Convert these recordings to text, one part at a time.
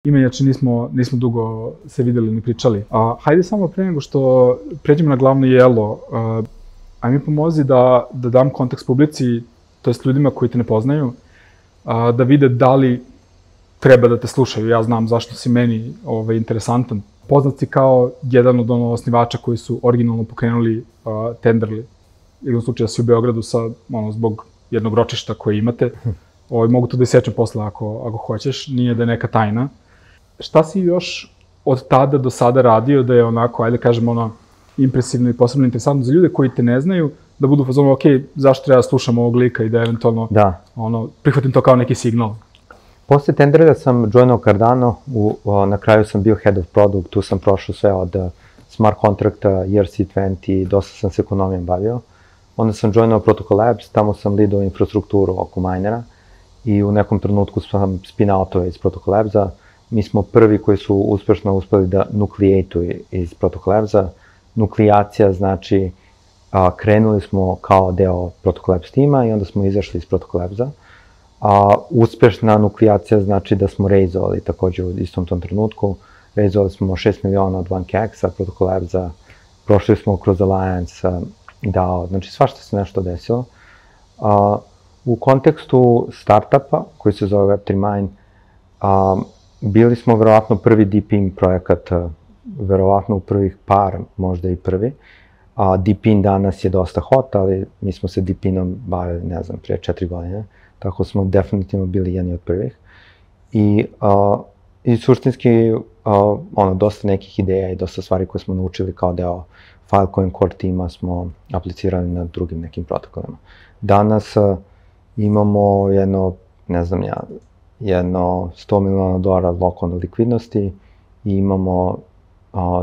Inače nismo dugo se videli ni pričali. Hajde samo pre nego što pređemo na glavno jelo, aj mi pomozi da dam kontekst publici, to jest ljudima koji te ne poznaju, da vide da li treba da te slušaju. Ja znam zašto si meni interesantan. Poznat si kao jedan od osnivača koji su originalno pokrenuli Tenderly. Ili u slučaju da si u Beogradu zbog jednog ročišta koje imate. Mogu to da isečem posle ako hoćeš, nije da je neka tajna. Šta si još od tada do sada radio da je onako, ajde kažem, impresivno i posebno interesantno za ljude koji te ne znaju, da budu u fazonu, ok, zašto treba da slušam ovog lika i da eventualno prihvatim to kao neki signal? Posle Tenderlyja sam joinao Cardano, na kraju sam bio head of product, tu sam prošao sve od smart contracta, ERC20, dosta sam se ekonomijom bavio. Onda sam joinao Protocol Labs, tamo sam lidao infrastrukturu oko minera i u nekom trenutku sam spin-outove iz Protocol Labsa. Mi smo prvi koji su uspešno uspeli da nuklijatuju iz Protocol Labsa. Nuklijacija znači krenuli smo kao deo Protocol Labs tima i onda smo izašli iz Protocol Labsa. Uspešna nuklijacija znači da smo raizovali takođe u istom tom trenutku. Raizovali smo 6 miliona od 1KX-a, Protocol Labsa, prošli smo kroz Alliance, DAO, znači svašta se nešto desilo. U kontekstu startupa koji se zove Web3 Mine, bili smo verovatno prvi DeepIn projekat, verovatno u prvih par, možda i prvi. DeepIn danas je dosta hot, ali mi smo se DeepInom bavili, ne znam, prije 4 godine, tako smo definitivno bili jedni od prvih. I suštinski, dosta nekih ideja i dosta stvari koje smo naučili kao deo Filecoin core tima smo aplicirali na drugim nekim protokolima. Danas imamo jedno, ne znam ja, jedno $100 miliona lokalne likvidnosti i imamo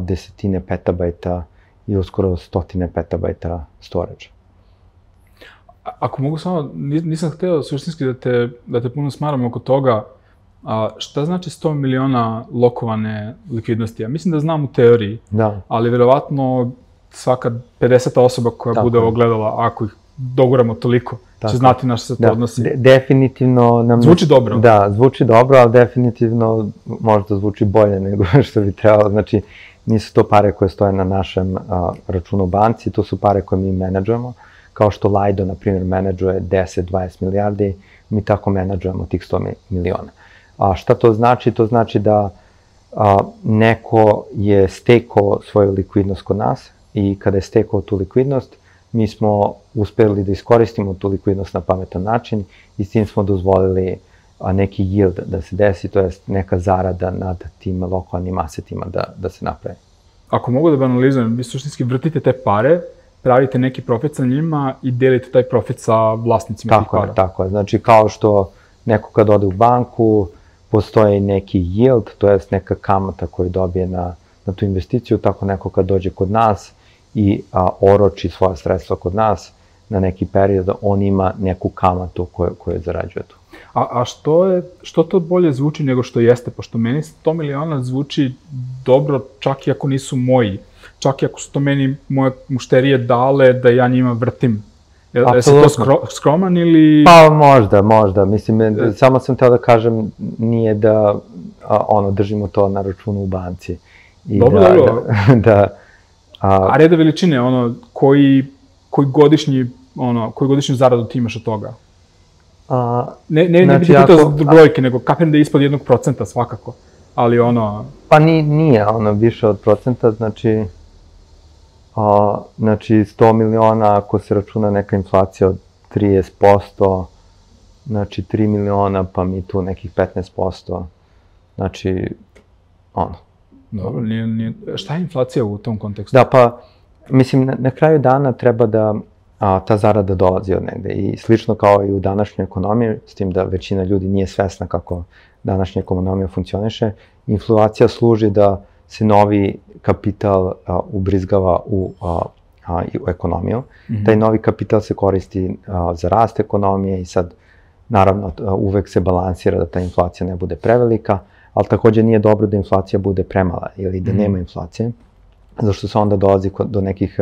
desetine petabajta i uskoro stotine petabajta storage. Ako mogu samo, nisam hteo suštinski da te puno smaram oko toga, šta znači 100 miliona lokovane likvidnosti? Ja mislim da znam u teoriji, ali verovatno svaka 50. osoba koja bude ovo gledala, ako ih doguramo toliko, će znati na što se to odnosi. Definitivno nam... Zvuči dobro. Da, zvuči dobro, ali definitivno možda zvuči bolje nego što bi trebalo. Znači, nisu to pare koje stoje na našem računu u banci, to su pare koje mi menadžujemo. Kao što Lido, na primjer, menadžuje 10-20 milijardi, mi tako menadžujemo tih 100 miliona. A šta to znači? To znači da neko je stekao svoju likvidnost kod nas i kada je stekao tu likvidnost, mi smo uspeli da iskoristimo tu likvidnost na pametan način i s tim smo dozvolili neki yield da se desi, to je neka zarada nad tim lokalnim asetima da se napravi. Ako mogu da banalizujem, vi suštinski vrtite te pare, pravite neki profit sa njima i delite taj profit sa vlasnicima tih para. Tako je. Znači, kao što neko kad ode u banku, postoji neki yield, to je neka kamata koju dobije na tu investiciju, tako neko kad dođe kod nas i oroči svoja sredstva kod nas na neki period, on ima neku kamatu koju zarađuje tu. A što to bolje zvuči nego što jeste? Pošto meni 100 miliona zvuči dobro čak i ako nisu moji. Čak i ako su to meni moje mušterije dale da ja njima vrtim. Jesi to skroman ili... Pa možda. Mislim, samo sam teo da kažem, nije da držimo to na računu u banci. Dobro. A reda veličine, koji godišnju zaradu ti imaš od toga? Ne bih ti pitao brojke, nego kapiram da je ispod 1% svakako, ali Pa nije više od procenta, znači 100 miliona ako se računa neka inflacija od 30%, znači 3 miliona pa mi tu nekih 15%, znači Dobro, šta je inflacija u tom kontekstu? Da, pa, mislim, na kraju dana treba da ta zarada dolazi od negde i slično kao i u današnjoj ekonomiji, s tim da većina ljudi nije svesna kako današnja ekonomija funkcioniše, inflacija služi da se novi kapital ubrizgava u ekonomiju. Taj novi kapital se koristi za rast ekonomije i sad, naravno, uvek se balansira da ta inflacija ne bude prevelika, ali takođe nije dobro da inflacija bude premala ili da nema inflacije, zašto se onda dolazi do nekih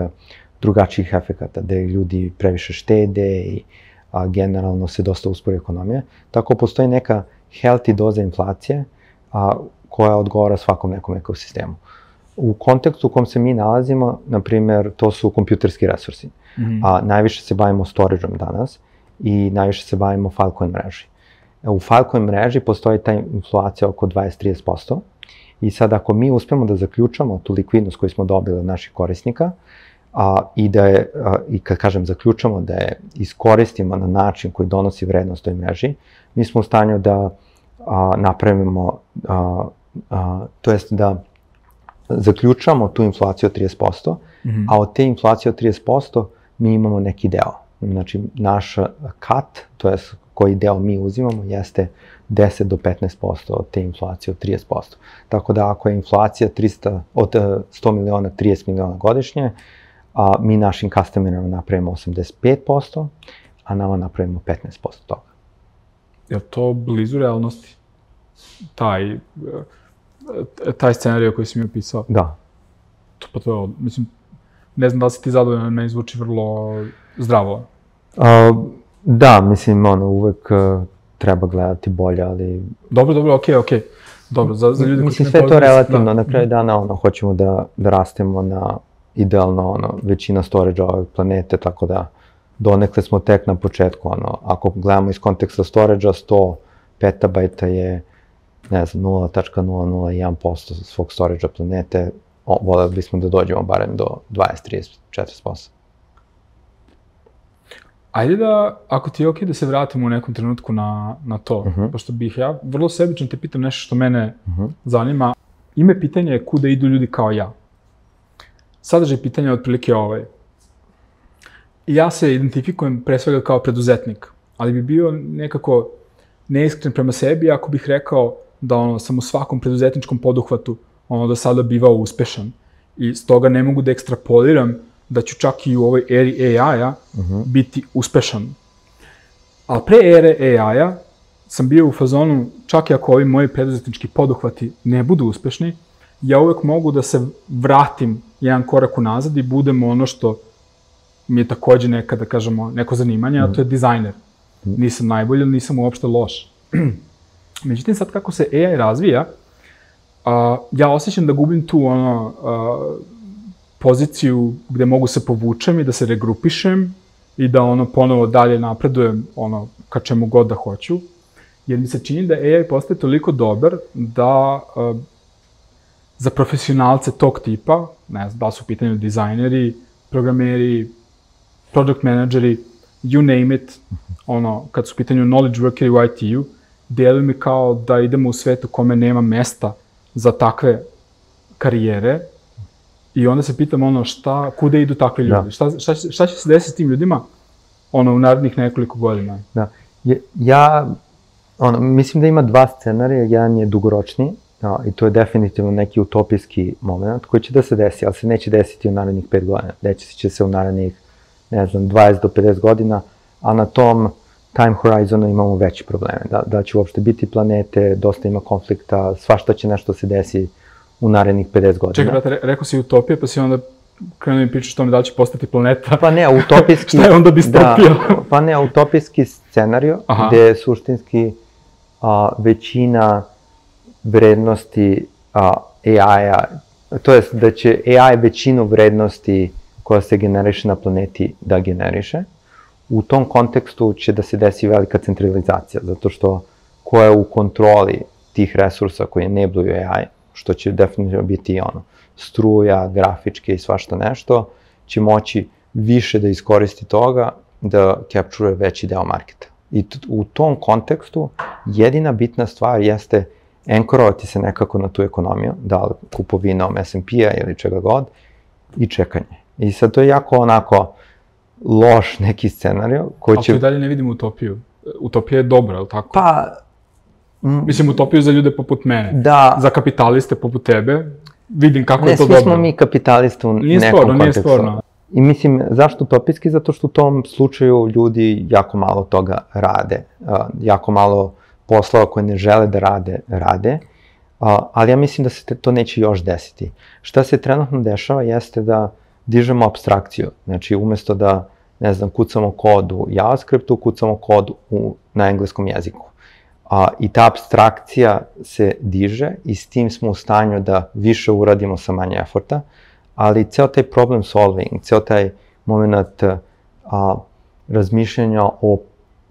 drugačijih efekata, gde ljudi previše štede i generalno se dosta uspori ekonomija. Tako postoji neka healthy doza inflacije koja odgovara svakom nekom ekosistemu. U kontekstu u kom se mi nalazimo, na primjer, to su kompjuterski resursi. A najviše se bavimo storage-om danas i najviše se bavimo Filecoin mreži. U Filecoin mreži postoji ta inflacija oko 20-30%. I sad ako mi uspemo da zaključamo tu likvidnost koju smo dobili od naših korisnika i kad kažem zaključamo da je iskoristimo na način koji donosi vrednost toj mreži, mi smo u stanju da napravimo, to jest da zaključamo tu inflaciju od 30%, a od te inflacije od 30% mi imamo neki deo. Znači, naš cut, to jest koji deo mi uzimamo, jeste 10 do 15% od te inflacije od 30%. Tako da ako je inflacija od 100 miliona 30 miliona godišnje, mi našim customerima napravimo 85%, a nama napravimo 15% toga. Je li to blizu realnosti? Taj scenarij koji si mi opisao? Da. Pa to je, mislim, ne znam da li si ti zadovoljan, meni zvuči vrlo zdravo. Da, mislim, uvek treba gledati bolje, ali... Dobro, okej. Dobro, za ljude koji ne poznaju... Mislim, sve to relativno, na kraju dana, hoćemo da rastemo na idealno, većina storage ove planete, tako da donekle smo tek na početku, ako gledamo iz konteksta storage-a, 100 petabajta je, ne znam, 0.001% svog storage-a planete, voljeli bismo da dođemo barem do 20, 30, 40%. Ajde da, ako ti je okej da se vratimo u nekom trenutku na to, pošto bih ja vrlo sebično te pitam nešto što mene zanima. Ime pitanja je kuda idu ljudi kao ja. Sadržaj pitanja je otprilike ovaj. Ja se identifikujem pre svega kao preduzetnik, ali bi bio nekako neiskren prema sebi ako bih rekao da sam u svakom preduzetničkom poduhvatu do sada bivao uspešan. I stoga ne mogu da ekstrapoliram da ću čak i u ovoj eri AI-a biti uspešan. Ali pre ere AI-a sam bio u fazonu, čak i ako ovi moji preduzetnički poduhvati ne budu uspešni, ja uvek mogu da se vratim jedan korak unazad i budem ono što mi je takođe neka, da kažemo, neko zanimanje, a to je dizajner. Nisam najbolji, ali nisam uopšte loš. Međutim, sad kako se AI razvija, ja osjećam da gubim tu poziciju gde mogu se povučem i da se regrupišem i da ponovo dalje napredujem ka čemu god da hoću. Jer mi se čini da AI postaje toliko dobar da za profesionalce tog tipa, ne znam da su u pitanju dizajneri, programeri, product manageri, you name it, kad su u pitanju knowledge workeri u IT-u, deluje mi kao da idemo u svetu kome nema mesta za takve karijere i onda se pitam kuda idu takvi ljudi, šta će se desiti s tim ljudima u narednih nekoliko godina? Da, ja mislim da ima dva scenarija, jedan je dugoročni i to je definitivno neki utopijski moment koji će da se desi, ali se neće desiti u narednih 5 godina, desit će se u narednih, ne znam, 20 do 50 godina, a na tom time horizonu imamo veće probleme, da će uopšte biti planete, dosta ima konflikta, svašta će nešto se desi u narednih 50 godina. Čekaj, brate, rekao si utopija, pa si onda krenuo mi pričaš o tome da li će postati planeta. Pa ne, utopijski... Šta je onda distopija? Pa ne, utopijski scenario, gde suštinski većina vrednosti AI-a, to jest da će AI većinu vrednosti koja se generiše na planeti da generiše. U tom kontekstu će da se desi velika centralizacija, zato što ko je u kontroli tih resursa koji enabluju AI, što će definitivno biti struja, grafičke i svašta nešto, će moći više da iskoristi toga da capture veći deo marketa. I u tom kontekstu jedina bitna stvar jeste anchorovati se nekako na tu ekonomiju, da li kupovinom S&P-a ili čega god, i čekanje. I sad to je jako onako loš neki scenariju koji će... Ali to i dalje ne vidimo utopiju. Utopija je dobra, je li tako? Pa... Mislim, utopiju za ljude poput mene. Da. Za kapitaliste poput tebe, vidim kako je to dobro. Ne, svi smo mi kapitaliste u nekom kontekstu. Nije sporno. I mislim, zašto utopijski? Zato što u tom slučaju ljudi jako malo toga rade. Jako malo poslova koje ne žele da rade. Ali ja mislim da se to neće još desiti. Šta se trenutno dešava jeste da dižemo apstrakciju. Znači, umesto da, ne znam, kucamo kod u JavaScriptu, kucamo kod na engleskom jeziku. I ta abstrakcija se diže i s tim smo u stanju da više uradimo sa manje eforta, ali ceo taj problem solving, ceo taj moment razmišljanja o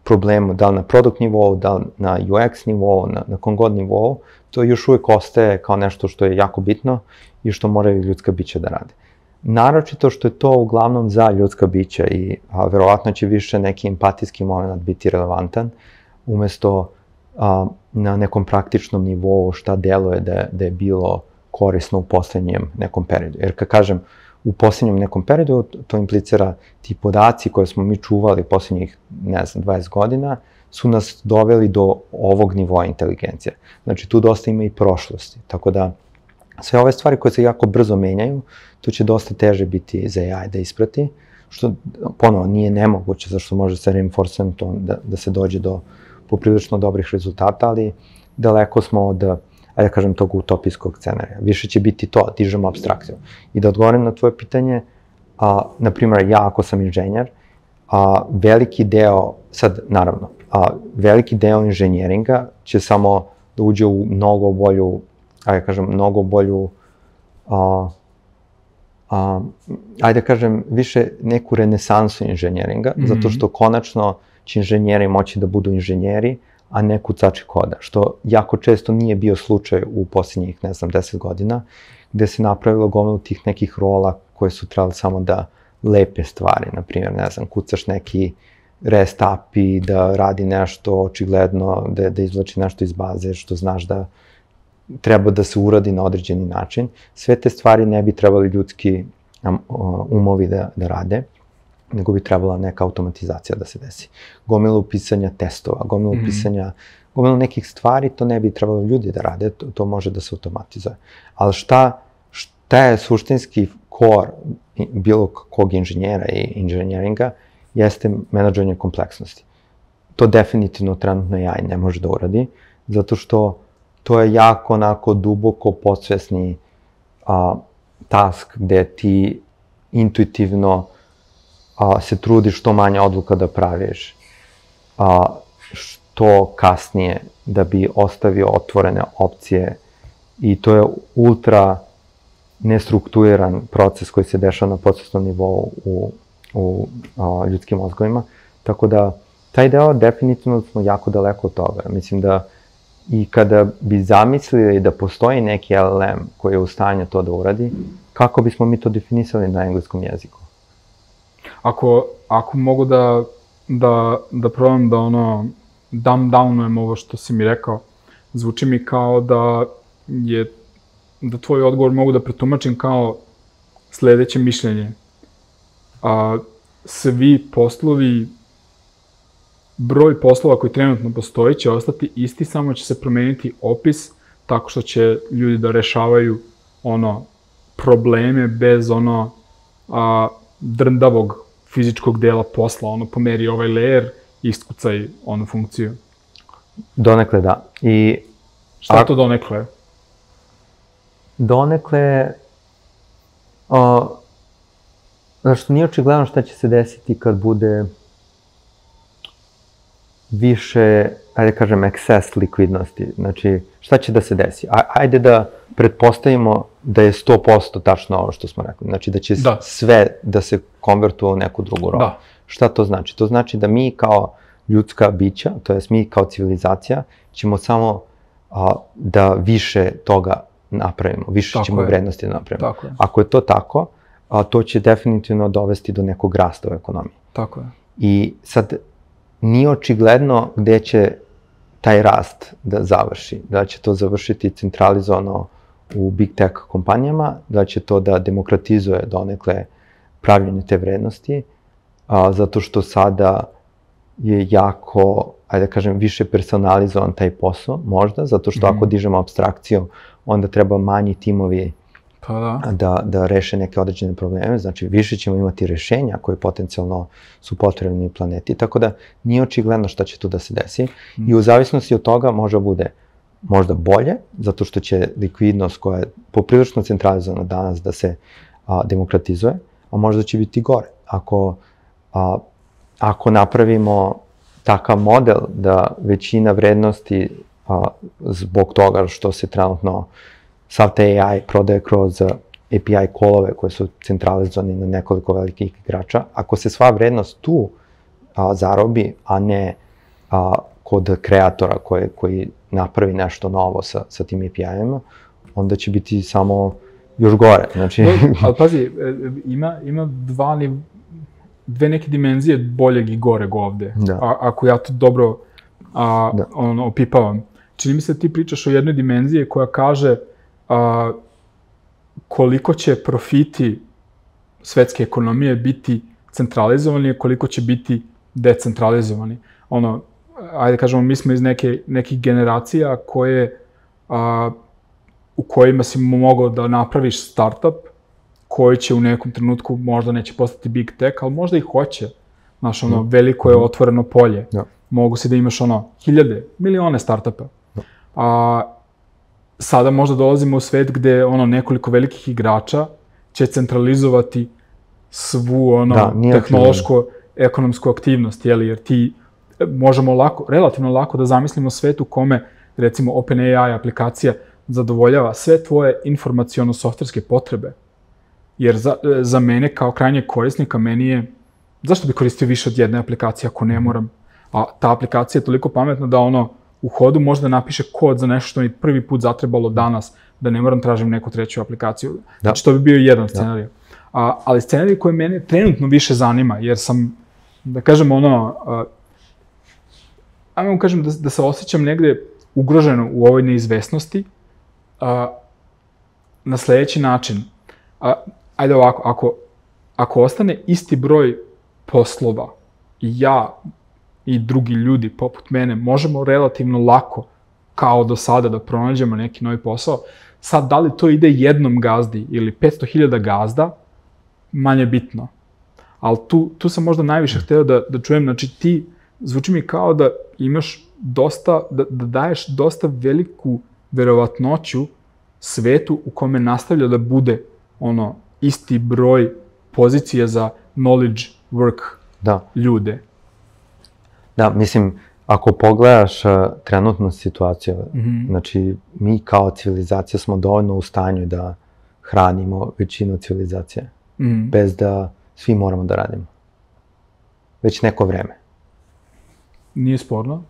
problemu, da li na produkt nivou, da li na UX nivou, na kom god nivou, to još uvijek ostaje kao nešto što je jako bitno i što moraju ljudska bića da rade. Naročito što je to uglavnom za ljudska bića i verovatno će više neki empatijski moment biti relevantan, umesto na nekom praktičnom nivou šta deluje da je bilo korisno u poslednjem nekom periodu. Jer kad kažem u poslednjem nekom periodu, to implicira ti podaci koje smo mi čuvali poslednjih, 20 godina, su nas doveli do ovog nivoa inteligencije. Znači, tu dosta ima i prošlosti. Tako da, sve ove stvari koje se jako brzo menjaju, to će dosta teže biti za AI da isprati, što, ponovo, nije nemoguće, zašto može sa reinforcementom da se dođe do poprilično dobrih rezultata, ali daleko smo od, ajde da kažem, tog utopijskog scenarija. Više će biti to, dižemo abstrakciju. I da odgovorim na tvoje pitanje, na primjer, ja ako sam inženjer, veliki deo, sad, naravno, veliki deo inženjeringa će samo da uđe u mnogo bolju, ajde da kažem, mnogo bolju, ajde da kažem, više neku renesansu inženjeringa, zato što konačno će inženjeri moći da budu inženjeri, a ne kucači koda, što jako često nije bio slučaj u posljednjih, 10 godina, gde se napravilo gomilu tih nekih rola koje su trebali samo da lepe stvari, na primjer, kucaš neki REST API, da radi nešto očigledno, da izvlači nešto iz baze, što znaš da treba da se uradi na određeni način. Sve te stvari ne bi trebali ljudski umovi da rade, nego bi trebala neka automatizacija da se desi. Gomilu pisanja testova, gomilu nekih stvari, to ne bi trebalo ljudi da rade, to može da se automatizuje. Ali šta je suštinski core bilo kog inženjera i inženjeringa, jeste menadžovanje kompleksnosti. To definitivno trenutno AI ne može da uradi, zato što to je jako onako duboko podsvesni task gde ti intuitivno se trudiš što manje odluka da praviš, što kasnije da bi ostavio otvorene opcije i to je ultra nestrukturiran proces koji se dešava na podsvesnom nivou u ljudskim mozgovima, tako da taj deo definitivno smo jako daleko od toga. Mislim da i kada bi zamislili da postoji neki LLM koji je u stanju to da uradi, kako bismo mi to definisali na engleskom jeziku? Ako mogu da probam da dumb downujem ovo što si mi rekao, zvuči mi kao da tvoj odgovor mogu da pretumačim kao sledeće mišljenje. Svi poslovi, broj poslova koji trenutno postoji će ostati isti, samo će se promeniti opis tako što će ljudi da rešavaju probleme bez drndavog fizičkog dela posla, pomeri ovaj layer, iskucaj funkciju. Donekle da. Šta je to donekle? Donekle, znaš, nije očigledno šta će se desiti kad bude više, ajde kažem, excess likvidnosti. Znači, šta će da se desi? Ajde da pretpostavimo da je 100% tačno ovo što smo rekli. Znači, da će sve da se konvertuje u neku drugu rolu. Šta to znači? To znači da mi kao ljudska bića, to jest mi kao civilizacija, ćemo samo da više toga napravimo, više ćemo vrednosti da napravimo. Ako je to tako, to će definitivno dovesti do nekog rasta u ekonomiji. Tako je. I sad, nije očigledno gde će taj rast da završi. Da će to završiti centralizovano u big tech kompanijama, da će to da demokratizuje donekle pravljenje te vrednosti, zato što sada je jako, ajde da kažem, više personalizovan taj posao, možda, zato što ako dižemo abstrakciju, onda treba manji timovi da reše neke određene probleme, znači više ćemo imati rešenja koje potencijalno su potrebni planeti, tako da nije očigledno šta će tu da se desi i u zavisnosti od toga može bude možda bolje, zato što će likvidnost koja je poprilično centralizovana danas da se demokratizuje, a možda će biti gore. Ako napravimo takav model da većina vrednosti zbog toga što se trenutno sav te AI prodaje kroz API callove koje su centralizovani na nekoliko velikih igrača, ako se sva vrednost tu zarobi, a ne kod kreatora koji napravi nešto novo sa tim API-ima, onda će biti samo još gore. Znači... Ali pazi, ima dve neke dimenzije boljeg i goreg ovde. Ako ja to dobro opipavam. Čini mi se da ti pričaš o jednoj dimenziji koja kaže koliko će profiti svetske ekonomije biti centralizovani, a koliko će biti decentralizovani. Ajde kažemo, mi smo iz nekih generacija u kojima si mogao da napraviš startup koji će u nekom trenutku možda neće postati big tech, ali možda i hoće. Znaš, veliko je otvoreno polje. Mogu si da imaš hiljade, milione startupa. Sada možda dolazimo u svet gde nekoliko velikih igrača će centralizovati svu tehnološko-ekonomsku aktivnost, jer ti možemo relativno lako da zamislimo svet u kome, recimo, OpenAI aplikacija zadovoljava sve tvoje informaciono-softverske potrebe. Jer za mene, kao krajnjeg korisnika, meni je, zašto bi koristio više od jedne aplikacije ako ne moram? A ta aplikacija je toliko pametna da u hodu može da napiše kod za nešto što mi prvi put zatrebalo danas, da ne moram tražim neku treću aplikaciju. Znači, to bi bio jedan scenarij. Ali scenarij koji mene trenutno više zanima, jer sam, da kažem, ajmo kažem da se osjećam negde ugroženo u ovoj neizvesnosti, na sledeći način. Ajde ovako, ako ostane isti broj poslova i ja i drugi ljudi poput mene možemo relativno lako, kao do sada, da pronađemo neki novi posao, sad da li to ide jednom gazdi ili 500.000 gazda, manje bitno. Ali tu sam možda najviše hteo da čujem, znači ti, zvuči mi kao da imaš dosta, da daješ dosta veliku verovatnoću svetu u kome nastavlja da bude isti broj pozicija za knowledge work ljude. Da, mislim, ako pogledaš trenutnu situaciju, znači mi kao civilizacija smo dovoljno u stanju da hranimo većinu civilizacije, bez da svi moramo da radimo. Već neko vreme. Nije sporno.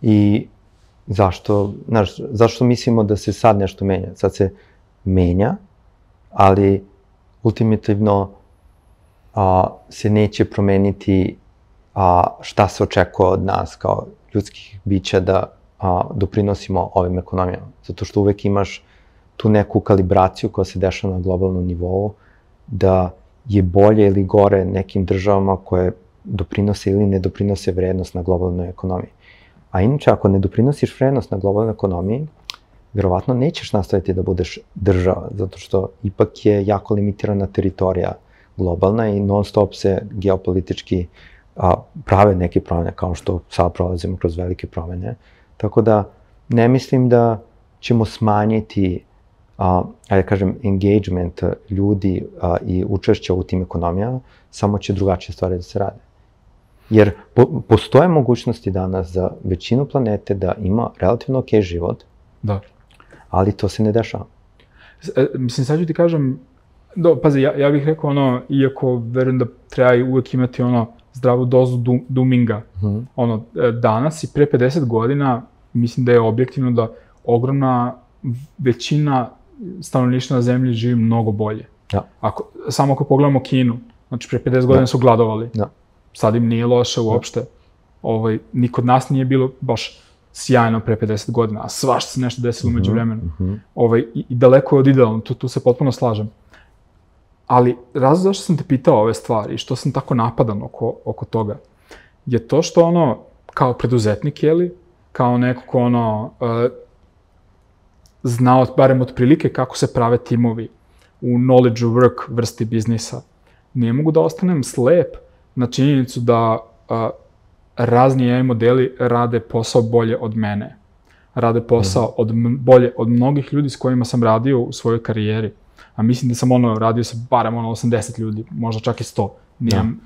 I zašto mislimo da se sad nešto menja? Sad se menja, ali ultimativno se neće promeniti šta se očekuje od nas kao ljudskih bića da doprinosimo ovim ekonomijama. Zato što uvek imaš tu neku kalibraciju koja se dešava na globalnom nivou, da je bolje ili gore nekim državama koje doprinose ili ne doprinose vrednost na globalnoj ekonomiji. A inače, ako ne doprinosiš vrednost na globalnoj ekonomiji, verovatno nećeš nastaviti da budeš država, zato što ipak je jako limitirana teritorija globalna i non stop se geopolitički prave neke promene, kao što sad prolazimo kroz velike promene. Tako da ne mislim da ćemo smanjiti, ajde kažem, engagement ljudi i učešća u tim ekonomijama, samo će drugačije stvari da se rade. Jer postoje mogućnosti danas za većinu planete da ima relativno okej život, ali to se ne dešava. Mislim, sad ću ti kažem, pazi, ja bih rekao, iako verujem da treba uvek imati zdravu dozu doominga, danas i pre 50 godina, mislim da je objektivno da ogromna većina stanovništva na zemlji živi mnogo bolje. Samo ako pogledamo Kinu, znači pre 50 godina su gladovali, sad im nije loše uopšte. Ni kod nas nije bilo baš sjajno pre 50 godina, a svašta se nešto desilo umeđu vremenu. I daleko je od idealno, tu se potpuno slažem. Ali razlog zašto sam te pitao ove stvari i što sam tako napadan oko toga, je to što kao preduzetnik, kao neko ko zna barem otprilike kako se prave timovi u knowledge work vrsti biznisa, ne mogu da ostanem slep na činjenicu da razni AI modeli rade posao bolje od mene. Rade posao bolje od mnogih ljudi s kojima sam radio u svojoj karijeri. A mislim da sam radio sa barem 80 ljudi, možda čak i 100,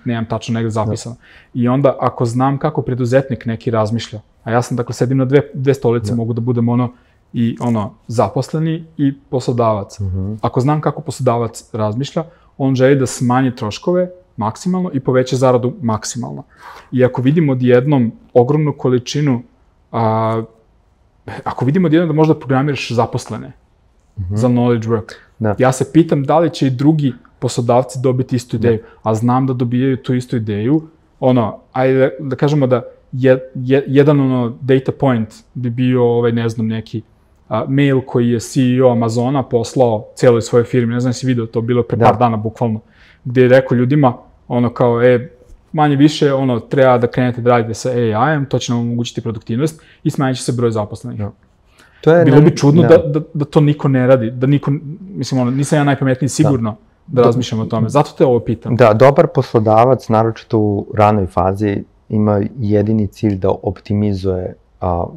nemam tačno negde zapisano. I onda, ako znam kako preduzetnik neki razmišlja, a ja sam, dakle, sedim na dve stolice, mogu da budem zaposleni i poslodavac. Ako znam kako poslodavac razmišlja, on želi da smanji troškove maksimalno i poveća zaradu maksimalno. I ako vidimo odjednom ogromnu količinu, ako vidimo odjednom da možda programiraš zaposlene za knowledge work, ja se pitam da li će i drugi poslodavci dobiti istu ideju, a znam da dobijaju tu istu ideju, ajde da kažemo da jedan data point bi bio, ne znam, neki mail koji je CEO Amazona poslao celoj svojoj firmi, ne znam si video, to bilo pre par dana bukvalno, gde je rekao ljudima, manje više, treba da krenete da radite sa AI-em, to će nam omogućiti produktivnost i smanjit će se broj zaposlenih. Bilo bi čudno da to niko ne radi, da niko, mislim, nisam ja najpametniji sigurno da razmišljam o tome, zato te ovo pitam. Da, dobar poslodavac, naročito u ranoj fazi, ima jedini cilj da optimizuje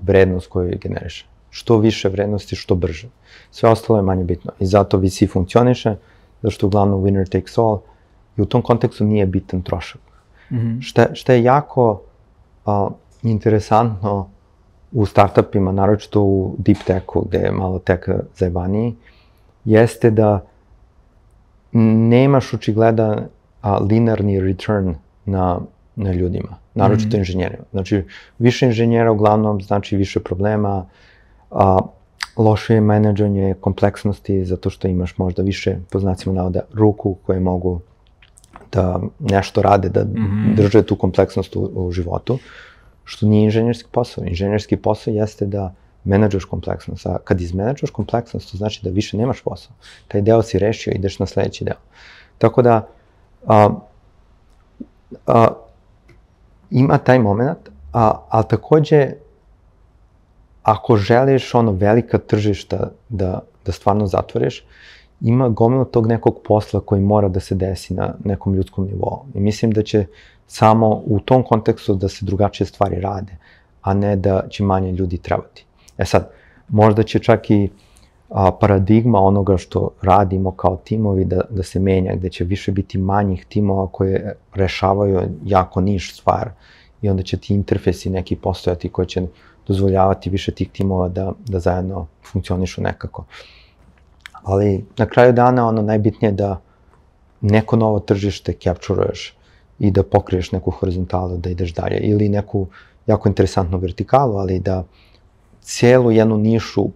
vrednost koju generiše. Što više vrednosti, što brže. Sve ostalo je manje bitno. I zato VC funkcioniše, zato što uglavnom winner takes all, i u tom kontekstu nije bitan trošak. Šta je jako interesantno u startupima, naročito u deep techu, gde je malo tech zajebaniji, jeste da nemaš očigledan linearni return na ljudima, naročito inženjerima. Znači, više inženjera uglavnom znači više problema, loše menadžanje kompleksnosti, zato što imaš možda više, po znacima navoda, ruku koje mogu da nešto rade, da drže tu kompleksnost u životu, što nije inženjerski posao. Inženjerski posao jeste da menadžuješ kompleksnost, a kad izmenadžuješ kompleksnost, to znači da više nemaš posao. Taj deo si rešio, ideš na sledeći deo. Tako da, ima taj moment, ali takođe, ako želiš velika tržišta da stvarno zatvoriš, ima gomilu tog nekog posla koji mora da se desi na nekom ljudskom nivou. I mislim da će samo u tom kontekstu da se drugačije stvari rade, a ne da će manje ljudi trebati. Sad, možda će čak i paradigma onoga što radimo kao timovi da se menja, gde će više biti manjih timova koje rešavaju jako niš stvar i onda će ti interfejsi neki postojati koji će dozvoljavati više tih timova da zajedno funkcionišu nekako. Ali na kraju dana najbitnije je da neko novo tržište capturuješ i da pokriješ neku horizontalu, da ideš dalje, ili neku jako interesantnu vertikalu, ali da cijelu jednu nišu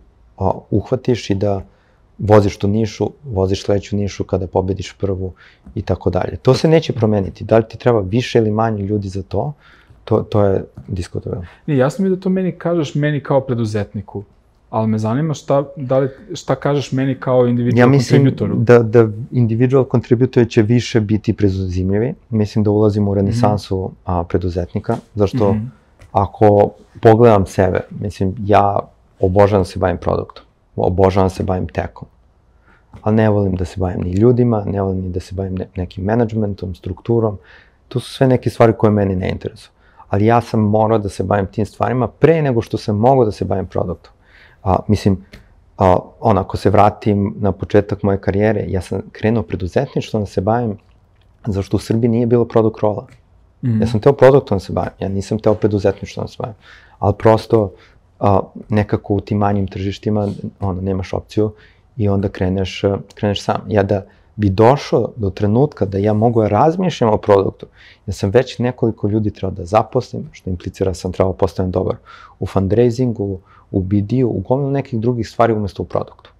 uhvatiš i da voziš tu nišu, voziš sledeću nišu kada pobediš prvu i tako dalje. To se neće promeniti. Da li ti treba više ili manje ljudi za to, to je diskutabilno. Jasno mi da to kažeš meni kao preduzetniku, ali me zanima šta kažeš meni kao individual contributoru. Ja mislim da individual contributori će više biti prezuzimljivi. Mislim da ulazimo u renesansu preduzetnika, zašto ako pogledam sebe, mislim, ja obožavam da se bavim produktom, obožavam da se bavim techom, ali ne volim da se bavim ni ljudima, ne volim ni da se bavim nekim managementom, strukturom, to su sve neke stvari koje meni ne interesuju. Ali ja sam morao da se bavim tim stvarima pre nego što sam mogao da se bavim produktom. Mislim, ako se vratim na početak moje karijere, ja sam krenuo preduzetništvom da se bavim, zašto u Srbiji nije bilo product rola. Ja sam teo produktom da se bavim, ja nisam teo preduzetništvom da se bavim. Ali prosto, nekako u tim manjim tržištima, nemaš opciju i onda kreneš sam. Ja da bi došao do trenutka da ja mogu da razmišljam o produktu, ja sam već nekoliko ljudi trebao da zaposlim, što implicira sam trebao postaviti dobar u fundraisingu, u BD-u, u gomilu nekih drugih stvari umesto u produktu.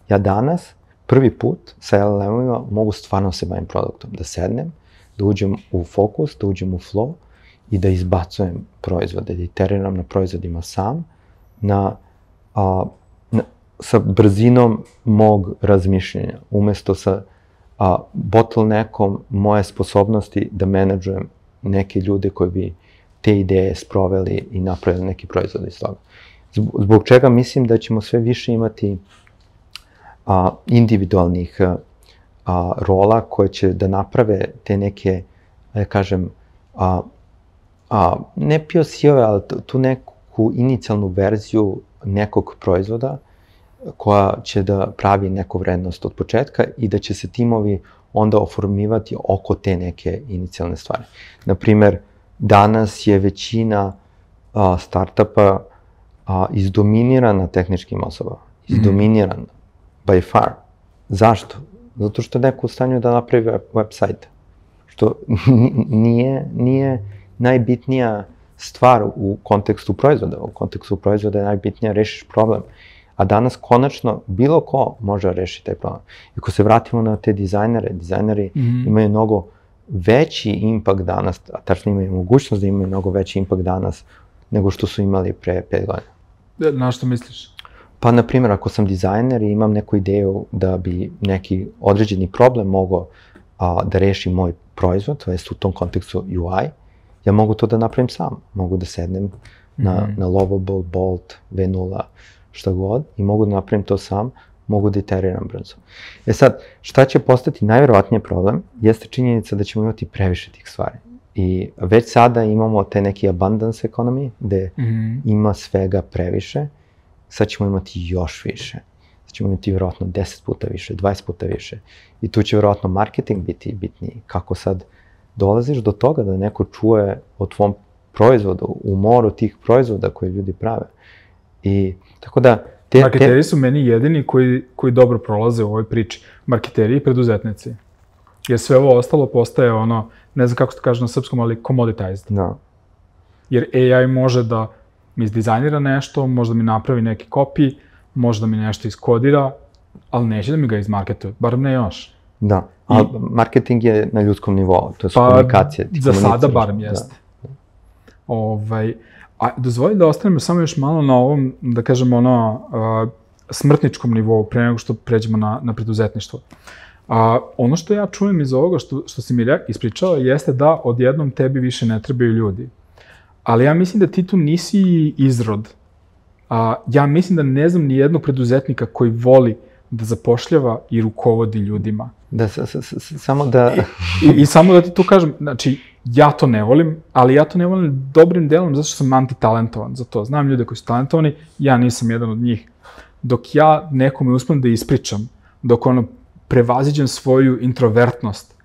Ja danas, prvi put sa LLM-ovima mogu stvarno se bavim produktom, da sednem, da uđem u fokus, da uđem u flow i da izbacujem proizvode, da iteriram na proizvodima sam, sa brzinom mog razmišljenja, umesto sa bottleneckom moje sposobnosti da menadžujem neke ljude koji bi te ideje sproveli i napravili neki proizvod iz toga. Zbog čega mislim da ćemo sve više imati individualnih rola koje će da naprave te neke, da kažem, ne POC-ove, ali tu neku inicijalnu verziju nekog proizvoda koja će da pravi neku vrednost od početka i da će se timovi onda oformivati oko te neke inicijalne stvari. Naprimer, danas je većina startupa izdominirana tehničkim osobama. Izdominirana. By far. Zašto? Zato što je neko u stanju da napravi website. Što nije najbitnija stvar u kontekstu proizvoda. U kontekstu proizvoda je najbitnija rešiš problem. A danas konačno bilo ko može rešiti taj problem. I ako se vratimo na te dizajneri imaju mnogo veći impact danas, a tačno imaju mogućnost da imaju mnogo veći impact danas nego što su imali pre 5 godina. Na što misliš? Pa, na primjer, ako sam dizajner i imam neku ideju da bi neki određeni problem mogao da reši moj proizvod, to jest u tom kontekstu UI, ja mogu to da napravim sam. Mogu da sednem na Lovable, Bolt, V0, šta god, i mogu da napravim to sam, mogu da iteriram brzo. Sad, šta će postati najverovatniji problem, jeste činjenica da ćemo imati previše tih stvari. I već sada imamo te neki abundance economy, gde ima svega previše, sad ćemo imati još više. Sad ćemo imati vjerojatno 10 puta više, 20 puta više. I tu će vjerojatno marketing biti bitniji. Kako sad dolaziš do toga da neko čuje o tvom proizvodu, u moru tih proizvoda koje ljudi prave. I tako da... Marketeri su meni jedini koji dobro prolaze u ovoj priči. Marketeri i preduzetnici. Jer sve ovo ostalo postaje ono, ne znam kako se to kaže na srpskom, ali commoditized. Da. Jer AI može da mi izdizajnira nešto, može da mi napravi neki copy, može da mi nešto iskodira, ali neće da mi ga izmarketuje, barem ne još. Da, ali marketing je na ljudskom nivou, to je komunikacija. Za sada barem jeste. A dozvoli da ostanemo samo još malo na ovom, da kažemo, smrtničkom nivou, pre nego što pređemo na preduzetništvo. Ono što ja čujem iz ovoga što si mi ispričala jeste da odjednom tebi više ne trebaju ljudi. Ali ja mislim da ti tu nisi izrod. Ja mislim da ne znam ni jednog preduzetnika koji voli da zapošljava i rukovodi ljudima. Da, samo da... I samo da ti tu kažem, znači, ja to ne volim, ali ja to ne volim dobrim delom zato što sam antitalentovan za to. Znam ljude koji su talentovani, ja nisam jedan od njih. Dok ja nekome uspem da ispričam, dok prevaziđem svoju introvertnost,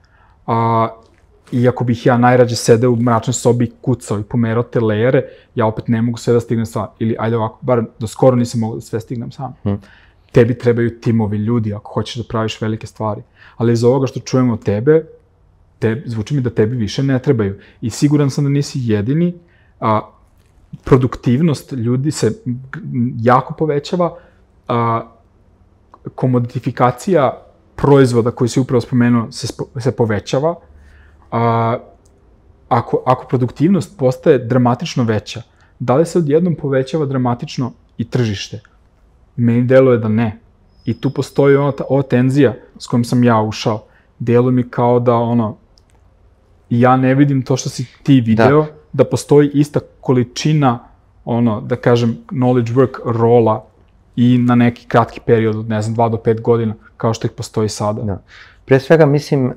i ako bih ja najrađe sedeo u mračnoj sobi i kucao i pomerao te lejere, ja opet ne mogu sve da stignem sam. Ili, ajde ovako, bar do skoro nisam mogao da sve stignem sam. Tebi trebaju timovi ljudi ako hoćeš da praviš velike stvari. Ali iz ovoga što čujemo od tebe, zvuči mi da tebi više ne trebaju. I siguran sam da nisi jedini. Produktivnost ljudi se jako povećava. Komoditifikacija proizvoda koji si upravo spomenuo se povećava. Ako produktivnost postaje dramatično veća, da li se odjednom povećava dramatično i tržište? Meni deluje da ne. I tu postoji ova tenzija s kojom sam ja ušao. Deluje mi kao da ja ne vidim to što si ti video, da postoji ista količina, da kažem, knowledge work rola i na neki kratki period od, ne znam, 2 do 5 godina, kao što ih postoji sada. Da. Pre svega, mislim,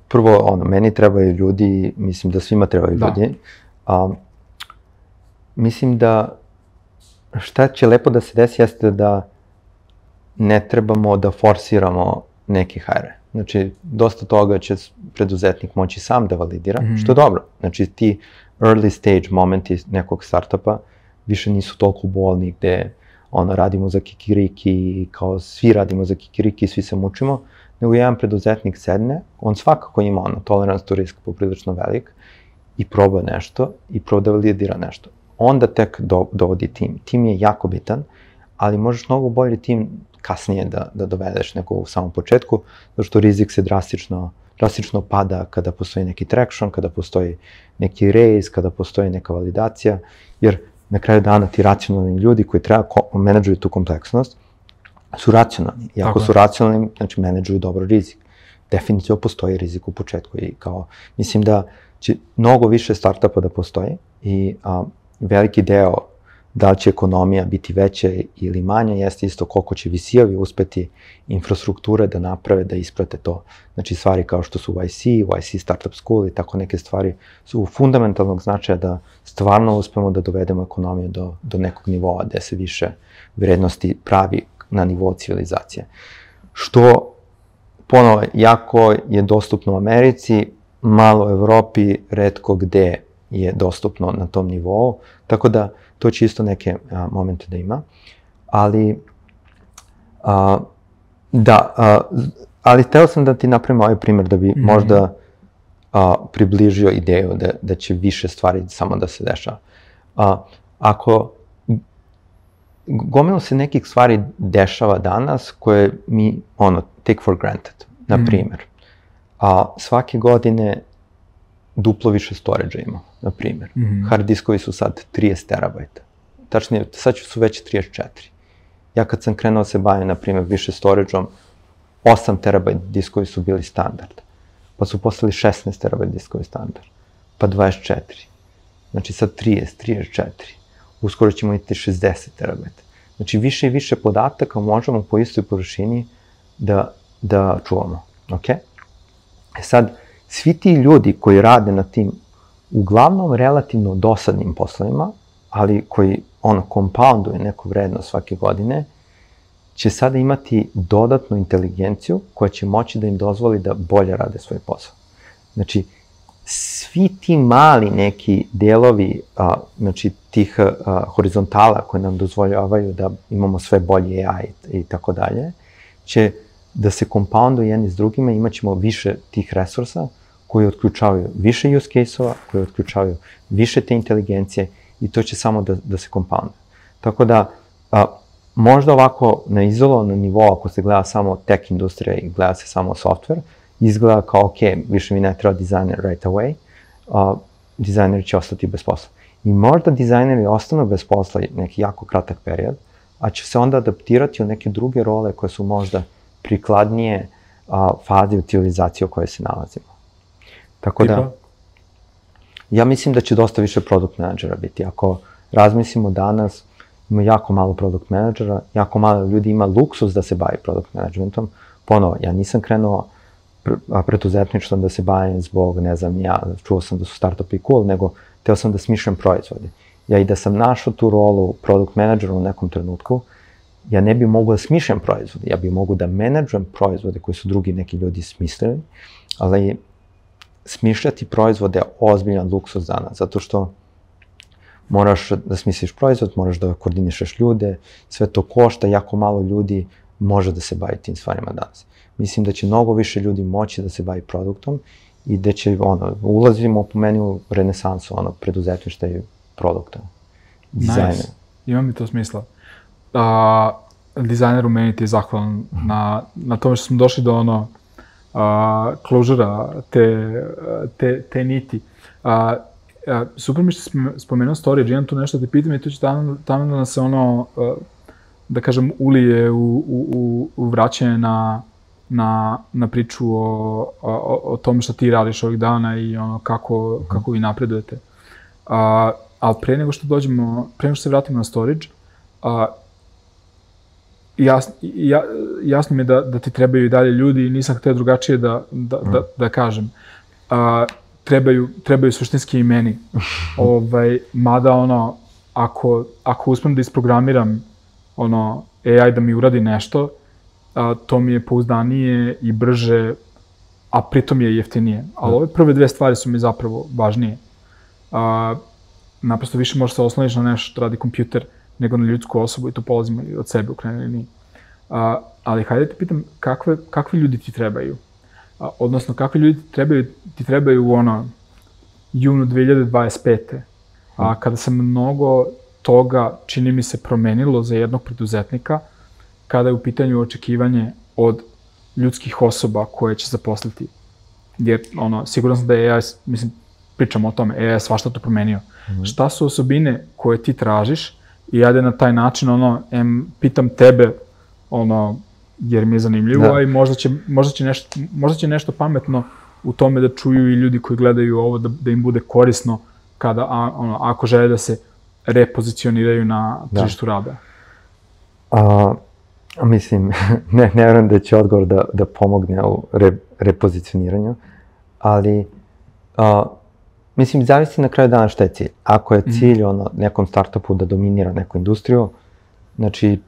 prvo, meni trebaju ljudi, mislim da svima trebaju ljudi. Mislim da šta će lepo da se desi jeste da ne trebamo da forsiramo neki hire. Znači, dosta toga će preduzetnik moći sam da validira, što je dobro. Znači, ti early stage momenti nekog startupa više nisu toliko bolni gde radimo za kikiriki, kao svi radimo za kikiriki, svi se mučimo, nego jedan preduzetnik sedne, on svakako ima tolerance to risk poprilično velik i proba nešto i proba da validira nešto. Onda tek dovodi tim. Tim je jako bitan, ali možeš mnogo bolji tim kasnije da dovedeš nego u samom početku, zato što rizik se drastično pada kada postoji neki traction, kada postoji neki raise, kada postoji neka validacija, jer na kraju dana ti racionalni ljudi koji treba menadžuju tu kompleksnost su racionalni. I ako su racionalni, znači menadžuju dobro rizik. Definitivno postoji rizik u početku i mislim da će mnogo više startupa da postoji i veliki deo da li će ekonomija biti veća ili manja, jeste isto koliko će VC-ovi uspeti infrastrukture da naprave, da isprate to. Znači stvari kao što su YC Startup School i tako neke stvari su fundamentalnog značaja da stvarno uspemo da dovedemo ekonomiju do nekog nivoa gde se više vrednosti pravi na nivou civilizacije. Što ponovo, jako je dostupno u Americi, malo u Evropi, retko gde je dostupno na tom nivou, tako da to će isto neke momente da ima. Ali, ali teo sam da ti napravim ovaj primjer da bi možda približio ideju da će više stvari samo da se dešava. Ako gomilo se nekih stvari dešava danas koje mi, take for granted, na primjer. Svake godine duplo više storage-a ima, na primjer. Hard diskovi su sad 30 terabajta. Tačnije, sad su već 34. Ja kad sam krenuo se bavim, na primjer, više storage-om, 8 terabajt diskovi su bili standard. Pa su postali 16 terabajt diskovi standard. Pa 24. Znači sad 30, 34. Uskoro ćemo imati 60 terabajta. Znači više i više podataka možemo po istoj površini da čuvamo. Sad, svi ti ljudi koji rade na tim uglavnom relativno dosadnim poslovima, ali koji compounduje neku vrednost svake godine, će sada imati dodatnu inteligenciju koja će moći da im dozvoli da bolje rade svoj posao. Znači, svi ti mali neki delovi, znači tih horizontala koje nam dozvoljavaju da imamo sve bolji AI i tako dalje, će da se compounduju jedni s drugima, imat ćemo više tih resursa koji otključavaju više use case-ova, koji otključavaju više te inteligencije i to će samo da se compounduje. Tako da, možda ovako na izolovanom nivou, ako se gleda samo tech industrija i gleda se samo software, izgleda kao, ok, više mi ne treba dizajner right away, dizajneri će ostati bez posla. I možda dizajneri ostanu bez posla neki jako kratak period, a će se onda adaptirati u neke druge role koje su možda prikladnije fazi utilizacije u kojoj se nalazimo. Tako da, ja mislim da će dosta više product menadžera biti. Ako razmislimo danas, ima jako malo product menadžera, jako malo ljudi ima luksus da se bavi product managementom. Ponovo, ja nisam krenuo preduzetništvom da se bavim zbog, ne znam, ja čuo sam da su startupi cool, nego teo sam da smišljam proizvode. Ja i da sam našao tu rolu product menadžera u nekom trenutku, ja ne bi mogu da smišljam proizvode, ja bi mogu da menadžujem proizvode koje su drugi neki ljudi smislili, ali smišljati proizvode je ozbiljan luksus danas, zato što moraš da smisliš proizvod, moraš da koordinišeš ljude, sve to košta, jako malo ljudi može da se bavi tim stvarima danas. Mislim da će mnogo više ljudi moći da se bavi produktom i da će, ulazimo po meni u renesansu, preduzetništva i produkta. Nice, ima mi to smisla. Dizajner u meni ti je zahvalan na tome što smo došli do closure-a te niti. Super mi što si spomenuo storage, imam tu nešto da ti pitam i tu će tamo da nas se da kažem, ulije u vraćanje na priču o tome što ti radiš ovih dana i kako vi napredujete. Ali pre nego što se vratimo na storage, jasno mi je da ti trebaju i dalje ljudi i nisam hteo drugačije da kažem. Trebaju suštinski i meni. Mada ako uspem da isprogramiram AI da mi uradi nešto, to mi je pouzdanije i brže, a pritom je jeftinije. Ali ove prve dve stvari su mi zapravo važnije. Naprosto više možeš se osloniš na nešto što radi kompjuter nego na ljudsku osobu i to polazimo od sebe u krajnjoj liniji. Ali hajde te pitam, kakvi ljudi ti trebaju? Odnosno, kakvi ljudi ti trebaju u junu 2025. Kada se mnogo toga, čini mi se, promenilo za jednog preduzetnika, kada je u pitanju očekivanje od ljudskih osoba koje će zaposliti. Jer, siguran sam da je AI, mislim, pričamo o tome, AI je svašta to promenio. Šta su osobine koje ti tražiš i ajde na taj način, pitam tebe, jer mi je zanimljivo, a i možda će nešto pametno u tome da čuju i ljudi koji gledaju ovo, da im bude korisno kada, ako žele da se repozicioniraju na tržištu rada. Mislim, ne vjerujem da će odgovor da pomogne u repozicioniranju, ali mislim, zavisi na kraju dana šta je cilj. Ako je cilj nekom startupu da dominira neku industriju, znači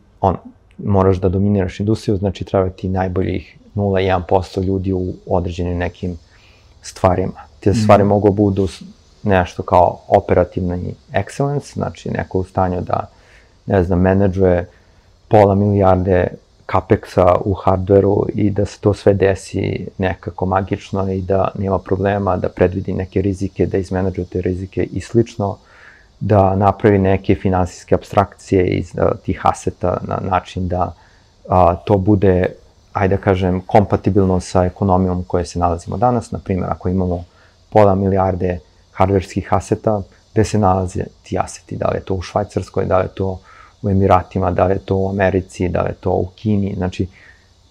moraš da dominiraš industriju, znači treba ti 0,1% ljudi u određenim nekim stvarima. Te stvari mogu budu nešto kao operativni excellence, znači neko u stanju da, ne znam, menadžuje pola milijarde capexa u hardveru i da se to sve desi nekako magično i da nema problema, da predvidi neke rizike, da izmenadžuje te rizike i slično, da napravi neke finansijske apstrakcije iz tih aseta na način da to bude, ajde da kažem, kompatibilno sa ekonomijom u kojoj se nalazimo danas. Naprimjer, ako imamo pola milijarde hardverskih aseta, gde se nalaze ti aseti, da li je to u Švajcarskoj, da li je to u Emiratima, da li je to u Americi, da li je to u Kini. Znači,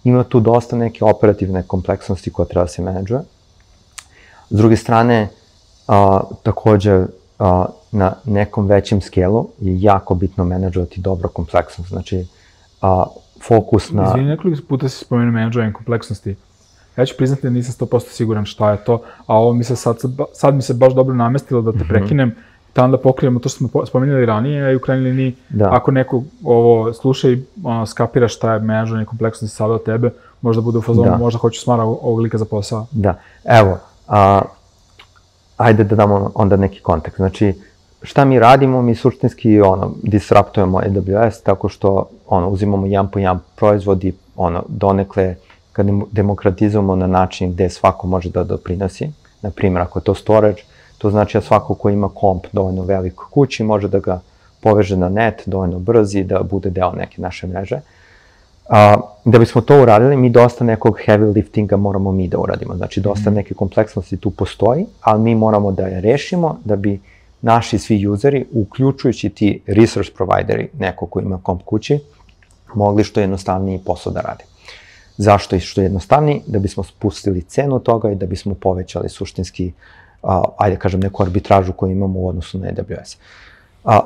ima tu dosta neke operativne kompleksnosti koje treba da se menadžuje. S druge strane, takođe, na nekom većem skelu je jako bitno menadžovati dobro kompleksnost. Znači, fokus na... Izvini, nekoliko puta si spomenuo menadžovanje kompleksnosti. Ja ću priznati da nisam 100% siguran šta je to, a ovo mi se sad mi se baš dobro namestilo da te prekinem, da onda pokrijemo to što smo spomenuli ranije, a i u krajnjoj liniji, ako neko ovo sluša i skapira šta je menadžovanje kompleksnosti sada od tebe, možda bude u fazonu, možda hoću smara ovog lika za posao. Da, evo, ajde da damo onda neki kontekst. Znači, šta mi radimo? Mi suštinski disruptujemo AWS tako što uzimamo jedan po jedan proizvod i donekle kad demokratizujemo na način gde svako može da doprinosi. Naprimjer, ako je to storage, to znači da svako ko ima komp dovoljno velik kući može da ga poveže na net, dovoljno brzi, da bude deo neke naše mreže. Da bismo to uradili, mi dosta nekog heavy liftinga moramo mi da uradimo. Znači, dosta neke kompleksnosti tu postoji, ali mi moramo da je rešimo da bi naši svi useri, uključujući ti resource provideri, neko ko ima komp kući, mogli što jednostavniji posao da rade. Zašto je što jednostavniji? Da bismo spustili cenu toga i da bismo povećali suštinski, ajde kažem, neku arbitražu koju imamo u odnosu na AWS.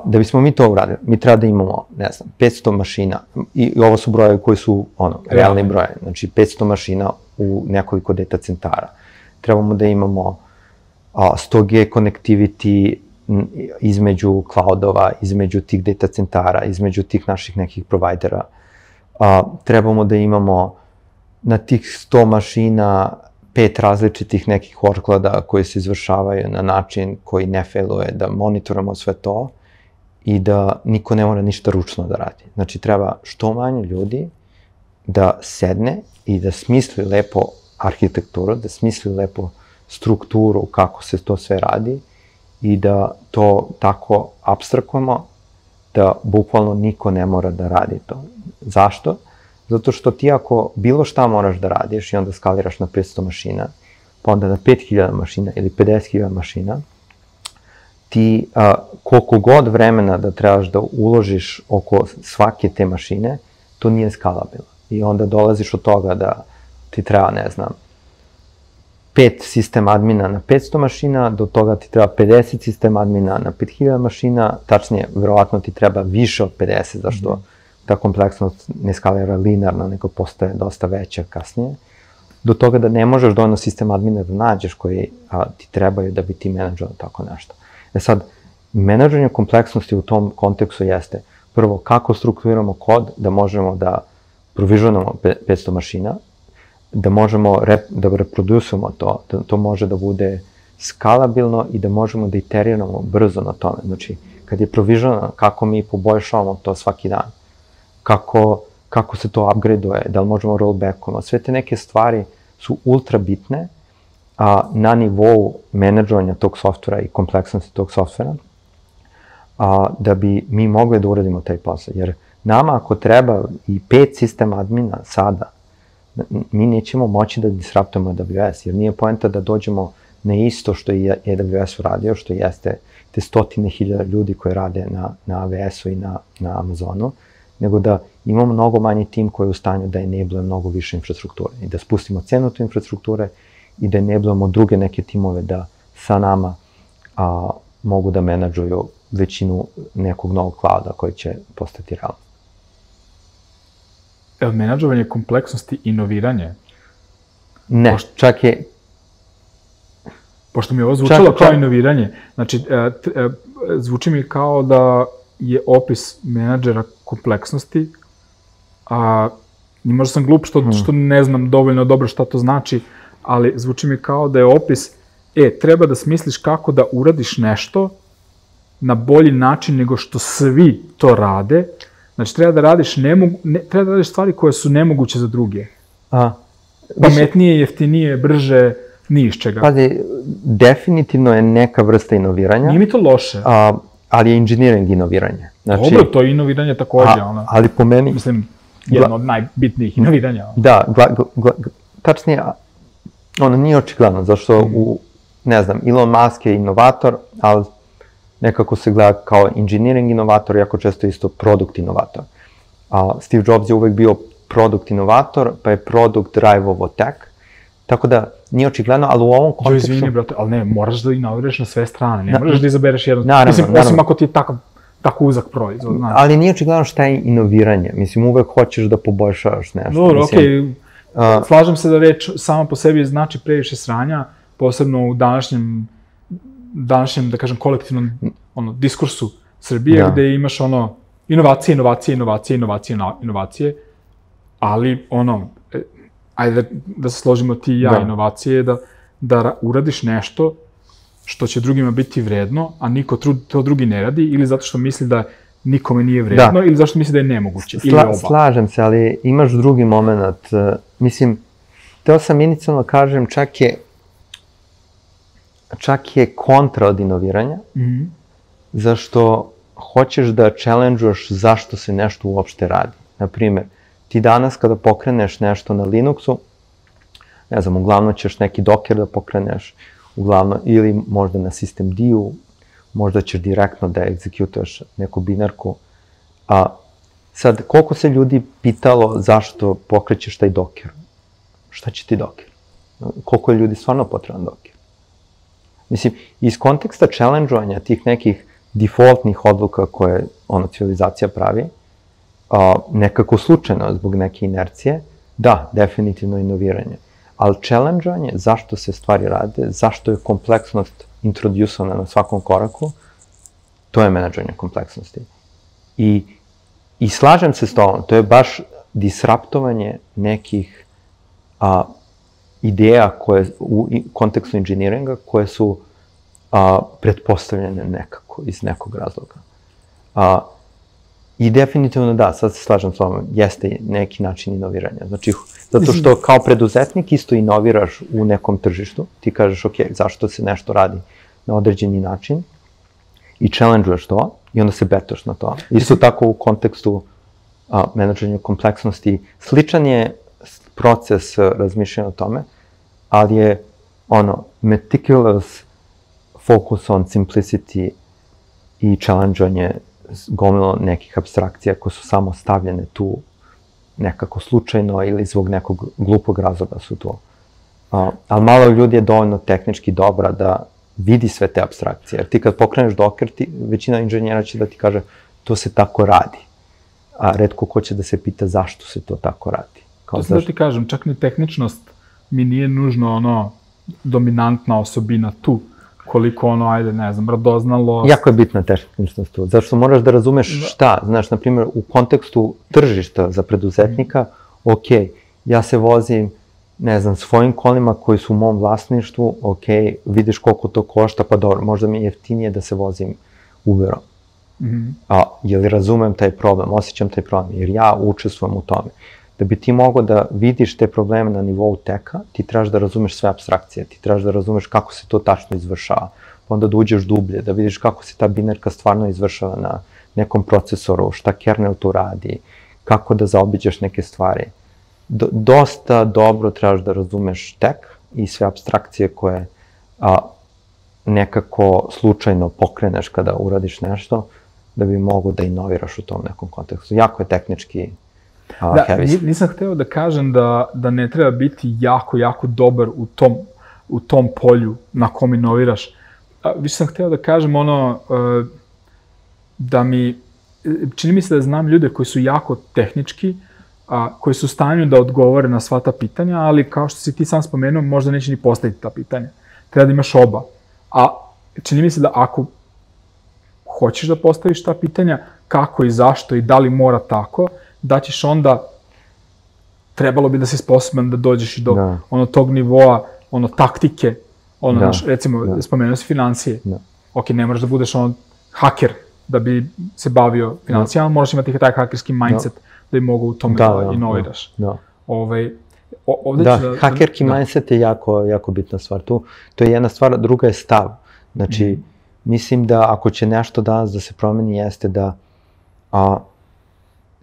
Da bismo mi to uradili, mi treba da imamo, ne znam, 500 mašina, i ovo su brojevi koji su, realni broje, znači 500 mašina u nekoliko data centara. Trebamo da imamo 100G connectivity između cloudova, između tih data centara, između tih naših nekih provajdera. Trebamo da imamo na tih 100 mašina 5 različitih nekih workloada koji se izvršavaju na način koji ne failuje, da monitoramo sve to i da niko ne mora ništa ručno da radi. Znači, treba što manje ljudi da sedne i da smisli lepo arhitekturu, da smisli lepo strukturu kako se to sve radi i da to tako apstrakujemo da bukvalno niko ne mora da radi to. Zašto? Zato što ti ako bilo šta moraš da radiš i onda skaliraš na 500 mašina, pa onda na 5000 mašina ili 50.000 mašina, ti koliko god vremena da trebaš da uložiš oko svake te mašine, to nije skalabilno. I onda dolaziš od toga da ti treba, ne znam, 5 sistem admina na 500 mašina, do toga ti treba 50 sistem admina na 5000 mašina, tačnije, verovatno ti treba više od 50, zašto ta kompleksnost ne skalira linearno, nego postaje dosta veća kasnije, do toga da ne možeš dovoljno sistem admina da nađeš koji ti trebaju da bi ti menadžovao tako nešto. Sad, menadžovanje kompleksnosti u tom kontekstu jeste, prvo, kako strukturiramo kod da možemo da provisionamo 500 mašina, da možemo da reproducujemo to, da to može da bude skalabilno i da možemo da iteriramo brzo na tome. Znači, kad je provisionano, kako mi poboljšavamo to svaki dan, kako se to upgrade-uje, da li možemo rollbackujemo, sve te neke stvari su ultra bitne na nivou menadžovanja tog softvera i kompleksnosti tog softvera, da bi mi mogli da uradimo taj posao. Jer nama ako treba i 5 sistem admina sada, mi nećemo moći da disruptujemo AWS, jer nije poenta da dođemo na isto što je AWS uradio, što jeste te 100.000 ljudi koji rade na AWS-u i na Amazonu, nego da imamo mnogo manji tim koji je u stanju da enabluje mnogo više infrastrukture i da spustimo cenu te infrastrukture i da enablujemo druge neke timove da sa nama mogu da menadžuju većinu nekog novog clouda koji će postati realno. Je li menadžovanje kompleksnosti inoviranje? Ne, čak je... Pošto mi je ovo zvučalo kao inoviranje, znači, zvuči mi kao da je opis menadžera kompleksnosti, I možda sam glup što ne znam dovoljno dobro šta to znači, ali zvuči mi kao da je opis, treba da smisliš kako da uradiš nešto na bolji način nego što svi to rade. Znači, treba da radiš stvari koje su nemoguće za druge. Pametnije, jeftinije, brže, ni iz čega. Pazi, definitivno je neka vrsta inoviranja. Nije mi to loše. Ali je engineering inoviranje. Dobro, to je inoviranje takođe. Ali po meni... Mislim, jedno od najbitnijih inoviranja. Da, tačnije, ono nije očigledno, zašto ne znam, Elon Musk je inovator, ali nekako se gleda kao engineering inovator, jako često isto produkt inovator. Steve Jobs je uvek bio produkt inovator, pa je produkt drive-ovo tech, tako da nije očigledno, ali u ovom kontekstu... Izvini, brate, ali ne, moraš da inoviraš na sve strane, ne možeš da izabereš jedno... Mislim, osim ako ti je tako uzak proizvod, znaš. Ali nije očigledno šta je inoviranje, mislim, uvek hoćeš da poboljšavaš nešto. Dobro, okej, slažem se da reč sama po sebi znači previše sranja, posebno u današnjem, da kažem, kolektivnom diskursu Srbije, gde imaš inovacije, ali ajde da se složimo ti i ja, inovacije je da uradiš nešto što će drugima biti vredno, a niko to drugi ne radi, ili zato što misli da nikome nije vredno, ili zato što misli da je nemoguće, ili oba. Slažem se, ali imaš drugi moment. Mislim, teo sam inicijalno kažem, čak je kontra od inoviranja, zašto hoćeš da challenge-uješ zašto se nešto uopšte radi. Naprimer, ti danas kada pokreneš nešto na Linuxu, ne znam, uglavnom ćeš neki Docker da pokreneš, uglavnom, ili možda na systemd-u, možda ćeš direktno da egzekutuješ neku binarku. Sad, koliko se ljudi pitalo zašto pokrećeš taj Docker? Šta će ti Docker? Koliko je ljudi stvarno potreban Docker? Mislim, iz konteksta challenge-ovanja tih nekih defaultnih odluka koje civilizacija pravi, nekako slučajno zbog neke inercije, da, definitivno inoviranje. Ali challenge-ovanje, zašto se stvari rade, zašto je kompleksnost introducovana na svakom koraku, to je menadžovanje kompleksnosti. I slažem se s tobom, to je baš disruptovanje nekih ideja koje u kontekstu inženjeringa koje su pretpostavljene nekako, iz nekog razloga. I definitivno da, sad se slažem s tobom, jeste neki način inoviranja. Znači, zato što kao preduzetnik isto inoviraš u nekom tržištu, ti kažeš, ok, zašto se nešto radi na određeni način i challenge-uješ to i onda se betaš na to. Isto tako u kontekstu menadžovanja kompleksnosti, sličan je proces razmišljanja o tome, ali je meticulous focus on simplicity i challenge-ovanje gomilo nekih apstrakcija koje su samo stavljene tu nekako slučajno ili zbog nekog glupog razloga su tu. Ali malo ljudi je dovoljno tehnički dobra da vidi sve te apstrakcije. Jer ti kad pokreneš Docker, većina inženjera će da ti kaže to se tako radi. A retko ko će da se pita zašto se to tako radi. To sam da ti kažem, čak ni tehničnost mi nije nužno dominantna osobina tu. Koliko ajde, ne znam, radoznalost... Jako je bitna tehničnost tu, zato što moraš da razumeš šta. Znaš, na primjer, u kontekstu tržišta za preduzetnika, ok, ja se vozim, ne znam, svojim kolima koji su u mom vlasništvu, ok, vidiš koliko to košta, pa dobro, možda mi je jeftinije da se vozim Uberom. Jer razumem taj problem, osjećam taj problem, jer ja učestvujem u tome. Da bi ti mogao da vidiš te probleme na nivou teka, ti trebaš da razumeš sve apstrakcije, ti trebaš da razumeš kako se to tačno izvršava, pa onda da uđeš dublje, da vidiš kako se ta binarka stvarno izvršava na nekom procesoru, šta kernel tu radi, kako da zaobiđeš neke stvari. Dosta dobro trebaš da razumeš tek i sve apstrakcije koje nekako slučajno pokreneš kada uradiš nešto, da bi mogao da inoviraš u tom nekom kontekstu. Jako je tehnički nisam hteo da kažem da ne treba biti jako, jako dobar u tom polju na kom inoviraš. Više sam hteo da kažem čini mi se da znam ljude koji su jako tehnički, koji su u stanju da odgovore na sva ta pitanja, ali kao što si ti sam spomenuo, možda neće ni postaviti ta pitanja. Treba da imaš oba. A čini mi se da ako hoćeš da postaviš ta pitanja, kako i zašto i da li mora tako, da ćeš onda trebalo bi da si sposoban da dođeš i do tog nivoa, taktike, recimo, spomenuo si financije. Ok, ne moraš da budeš haker da bi se bavio financijama, moraš imati taj hakerski mindset da bi mogu u tome da inoviraš. Hakerski mindset je jako bitna stvar tu. To je jedna stvar, druga je stav. Znači, mislim da ako će nešto danas da se promeni, jeste da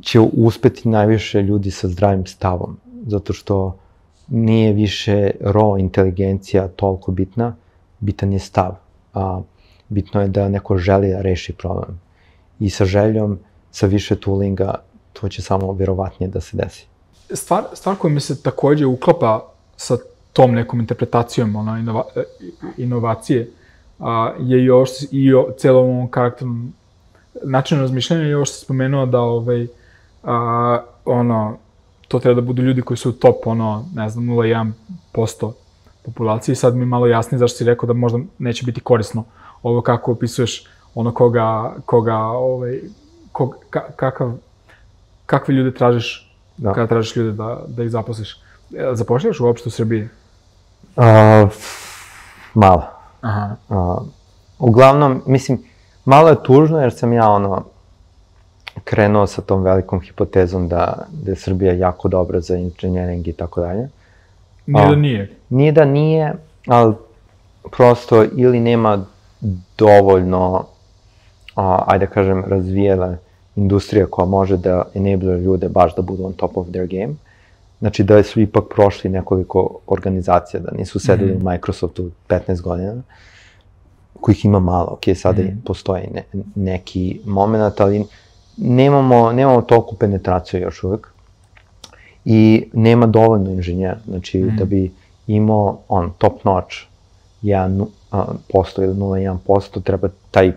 će uspeti najviše ljudi sa zdravim stavom. Zato što nije više raw inteligencija toliko bitna, bitan je stav. Bitno je da neko želi da reši problem. I sa željom, sa više toolinga, to će samo verovatnije da se desi. Stvar koja mi se takođe uklapa sa tom nekom interpretacijom inovacije je još i celom ovom karakternom načinu razmišljanja je još spomenuo da to treba da budu ljudi koji su u top, 0,1% populacije. Sad mi je malo jasnije zašto si rekao da možda neće biti korisno ovo kako opisuješ kakve ljude tražiš kada tražiš ljude da ih zaposliš. Zapošljaš uopšte u Srbiji? Malo. Uglavnom, mislim, malo je tužno jer sam ja krenuo sa tom velikom hipotezom da je Srbija jako dobra za inženjering i tako dalje. Nije da nije. Nije da nije, ali prosto ili nema dovoljno, ajde da kažem, razvijela industrija koja može da enable ljude baš da budu on top of their game. Znači da su ipak prošli nekoliko organizacija, da nisu sedeli u Microsoftu 15 godina, kojih ima malo, ok, sada postoji neki moment, ali nemamo toliko penetraciju još uvek i nema dovoljno inženjera, znači da bi imao top notch 1% ili 0,1%, treba taj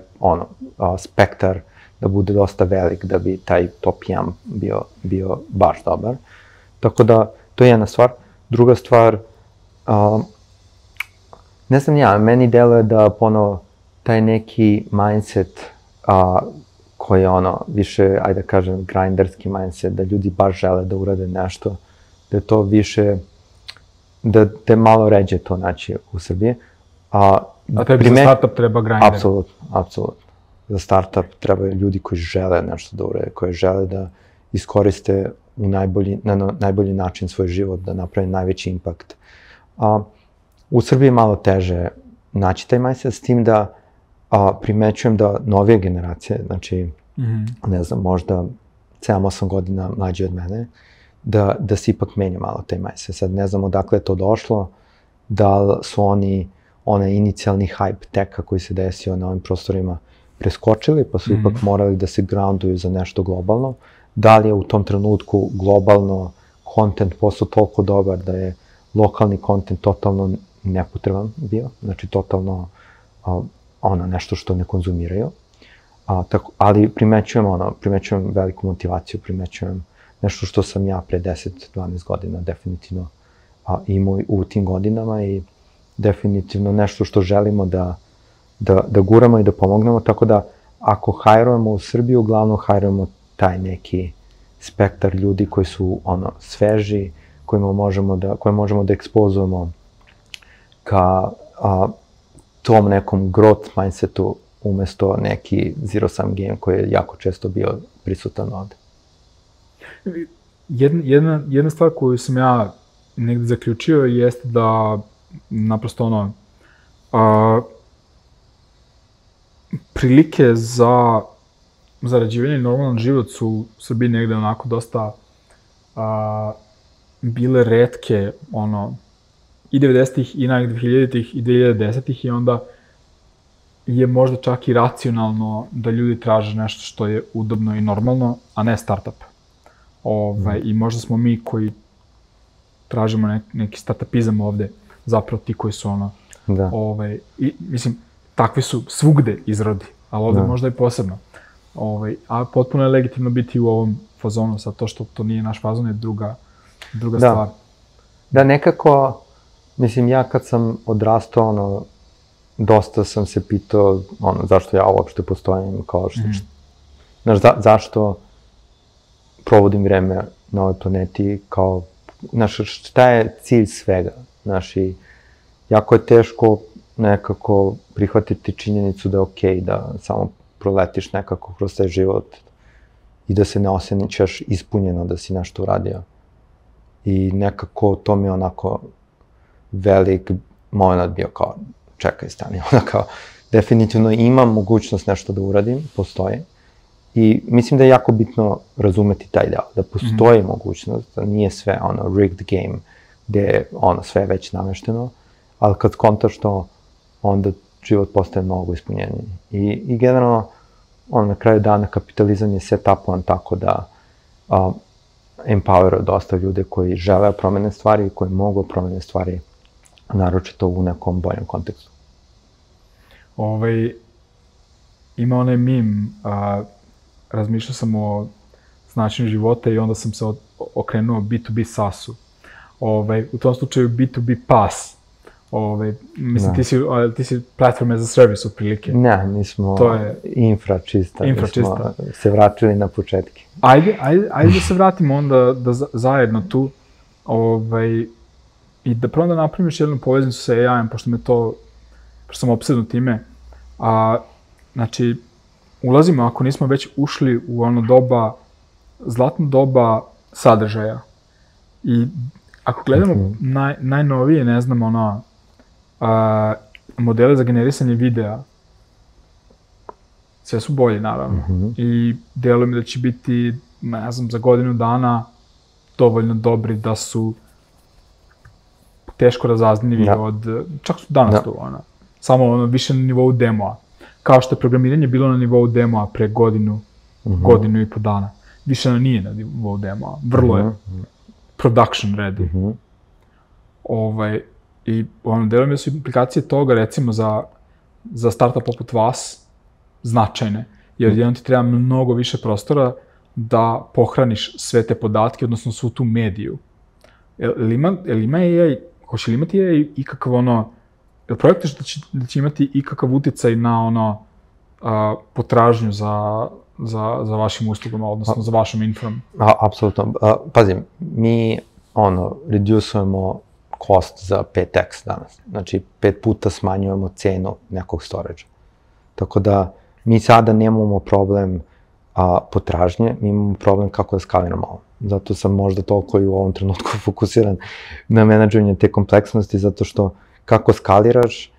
spektar da bude dosta velik da bi taj top 1 bio baš dobar. Tako da, to je jedna stvar. Druga stvar, ne znam meni deluje da ponovo taj neki mindset koji je više, ajde da kažem, grinderski mindset, da ljudi baš žele da urade nešto, da je to više, da je malo ređe to naći u Srbiji. A tebi za startup treba grinder? Apsolutno. Za startup trebaju ljudi koji žele nešto da urade, koji žele da iskoriste na najbolji način svoj život, da naprave najveći impakt. U Srbiji je malo teže naći taj mindset, s tim da primećujem da novije generacije, znači, ne znam, možda 7-8 godina mlađe od mene, da se ipak menja malo taj mindset. Sad ne znam odakle je to došlo, da li su oni onaj inicijalni hype teka koji se desio na ovim prostorima preskočili, pa su ipak morali da se grounduju za nešto globalno. Da li je u tom trenutku globalno content postao toliko dobar da je lokalni content totalno nepotreban bio, znači totalno nešto što ne konzumiraju. Ali primećujem veliku motivaciju, primećujem nešto što sam ja pre 10-12 godina definitivno imao u tim godinama i definitivno nešto što želimo da guramo i da pomognemo, tako da ako hajrujemo u Srbiju, uglavnom hajrujemo taj neki spektar ljudi koji su sveži, koje možemo da ekspozujemo ka tom nekom growth mindsetu umesto neki zero-sum game koji je jako često bio prisutan ovde. Jedna stvar koju sam ja negde zaključio jeste da naprosto prilike za zarađivanje i normalan život su u Srbiji negde onako dosta bile retke, i 90-ih, i najgde 2000-ih, i 2010-ih, i onda je možda čak i racionalno da ljudi traže nešto što je udobno i normalno, a ne startup. I možda smo mi koji tražimo neki startupizam ovde, zapravo ti koji su mislim, takvi su svugde izrodi, ali ovde možda i posebno. A potpuno je legitimno biti u ovom fazonu, sad to što to nije naš fazon je druga stvar. Da, nekako, mislim, ja kad sam odrastao, dosta sam se pitao, zašto ja uopšte postojim, kao što, zašto provodim vreme na ovoj planeti, kao šta je cilj svega? Znači, jako je teško nekako prihvatiti činjenicu da je okej da samo proletiš nekako kroz taj život i da se ne osjećaš ispunjeno da si nešto uradio. I nekako to mi je onako velik moment bio kao, čekaj, stani, onako, definitivno imam mogućnost nešto da uradim, postoji. I mislim da je jako bitno razumeti taj deo, da postoji mogućnost, da nije sve rigged game, gde je sve već namešteno, ali kad skontaš to, onda život postaje mnogo ispunjeniji. I generalno, na kraju dana kapitalizam je set-upovan tako da empoweruje dosta ljude koji žele promene stvari i koji mogu promene stvari, naročito u nekom boljem kontekstu. Ima onaj mim, razmišljao sam o značenju života i onda sam se okrenuo B2B SaaS-u. U tom slučaju B2B PaaS. Mislim, ti si platform as a service otprilike. Ne, mi smo infra čista. Mi smo se vratili na početke. Ajde da se vratimo onda zajedno tu i da prvo da napravimo jednu poveznicu sa AI-em, pošto sam opsednut time. Znači, ulazimo, ako nismo već ušli u ono doba, zlatno doba sadržaja. I ako gledamo najnovije, ne znam, modele za generisanje videa, sve su bolji, naravno. I deluje mi da će biti, ne znam, za godinu dana dovoljno dobri da su teško razaznjivi od, čak su danas tu, samo više na nivou demoa. Kao što je programiranje bilo na nivou demoa pre godinu i po dana. Više nije na nivou demoa. Vrlo je production ready. I deluje mi da su implikacije toga, recimo, za startup poput vas, značajne. Jer jednom ti treba mnogo više prostora da pohraniš sve te podatke, odnosno svu tu mediju. Jel ima AI, hoće li imati AI ikakav jel projektuješ da će imati ikakav uticaj na potražnju za vašim uslugama, odnosno za vašom infrom? Apsolutno. Pazi, mi reducujemo cost za 5x danas. Znači, 5 puta smanjujemo cenu nekog storage. Tako da, mi sada nemamo problem potražnje, mi imamo problem kako da skaliramo ovo. Zato sam možda toliko i u ovom trenutku fokusiran na menadžovanje te kompleksnosti, zato što kako skaliraš,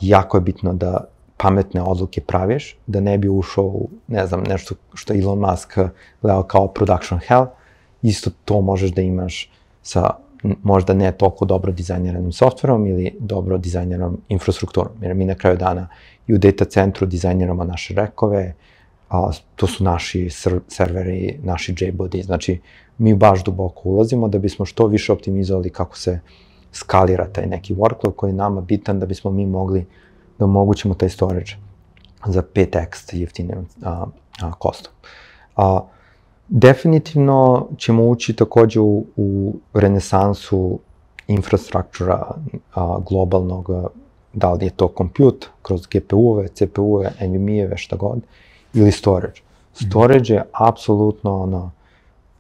jako je bitno da pametne odluke praviš, da ne bi ušao u, ne znam, nešto što Elon Musk gledao kao production hell. Isto to možeš da imaš sa možda ne toliko dobro dizajniranim softverom ili dobro dizajniranom infrastrukturom. Jer mi na kraju dana i u data centru dizajniramo naše rekove, to su naši serveri, naši JBoді. Znači, mi baš duboko ulazimo da bismo što više optimizovali kako se skalira taj neki workload koji je nama bitan da bismo mi mogli da omogućimo taj storage za 5x jeftinim kostom. Definitivno ćemo ući takođe u renesansu infrastruktura globalnog, da li je to compute, kroz GPU-ove, CPU-ove, NVMe-eve, šta god, ili storage. Storage je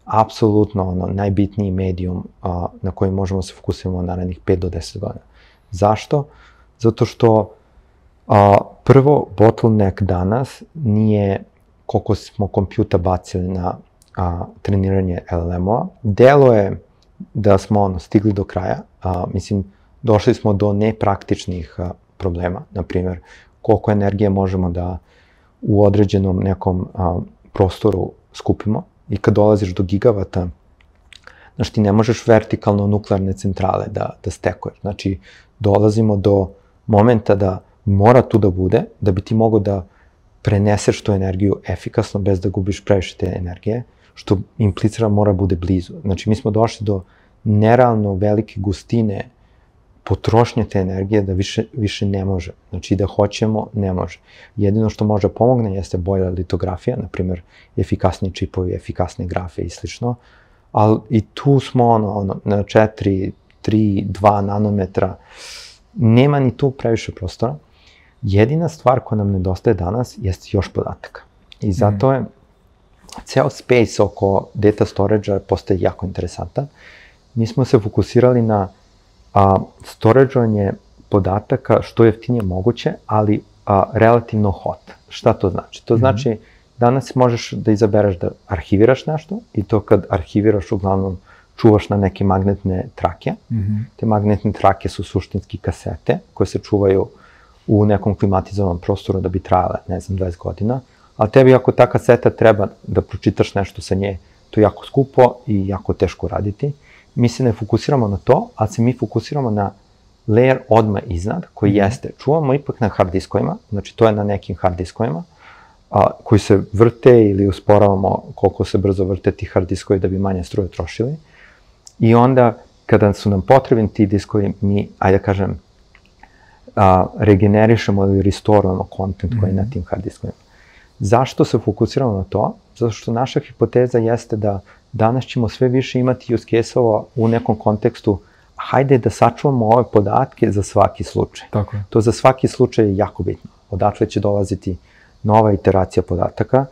apsolutno najbitniji medijum na koji možemo se fokusiramo narednih 5 do 10 godina. Zašto? Zato što prvo, bottleneck danas nije koliko smo kompjuta bacili na treniranje LLM-ova. Delo je da smo stigli do kraja. Mislim, došli smo do nepraktičnih problema. Naprimjer, koliko energije možemo da u određenom nekom prostoru skupimo. I kad dolaziš do gigavata, znači ti ne možeš vertikalno nuklearne centrale da stekuješ. Znači, dolazimo do momenta da mora tu da bude, da bi ti mogao da preneseš tu energiju efikasno, bez da gubiš previše te energije, što implicira mora bude blizu. Znači, mi smo došli do nerealno velike gustine potrošnje te energije da više ne može. Znači, da hoćemo, ne može. Jedino što može pomogne jeste bolja litografija, na primjer, efikasni čipovi, efikasne grafe i slično, ali i tu smo na 4, 3, 2 nanometra, nema ni tu previše prostora. Jedina stvar koja nam nedostaje danas jeste još podataka. I zato je ceo space oko data storage-a postaje jako interesantan, mi smo se fokusirali na storageovanje podataka što jeftinije moguće, ali relativno hot. Šta to znači? To znači danas možeš da izabereš da arhiviraš nešto i to kad arhiviraš uglavnom čuvaš na neke magnetne trake. Te magnetne trake su suštinski kasete koje se čuvaju u nekom klimatizovanom prostoru da bi trajale, 20 godina, ali tebi ako ta kaseta treba da pročitaš nešto sa nje, to je jako skupo i jako teško raditi. Mi se ne fokusiramo na to, ali se mi fokusiramo na layer odmah iznad, koji jeste, čuvamo ipak na hard diskovima, znači to je na nekim hard diskovima, koji se vrte ili usporavamo koliko se brzo vrte ti hard diskovi da bi manje struje trošili. I onda, kada su nam potrebni ti diskovi, mi, ajde da kažem, regenerišemo ili restorujemo kontent koji je na tim hard diskovima. Zašto se fokusiramo na to? Zato što naša hipoteza jeste da danas ćemo sve više imati use case-ova u nekom kontekstu, hajde da sačuvamo ove podatke za svaki slučaj. Tako je. To za svaki slučaj je jako bitno. Odatle će dolaziti nova iteracija podataka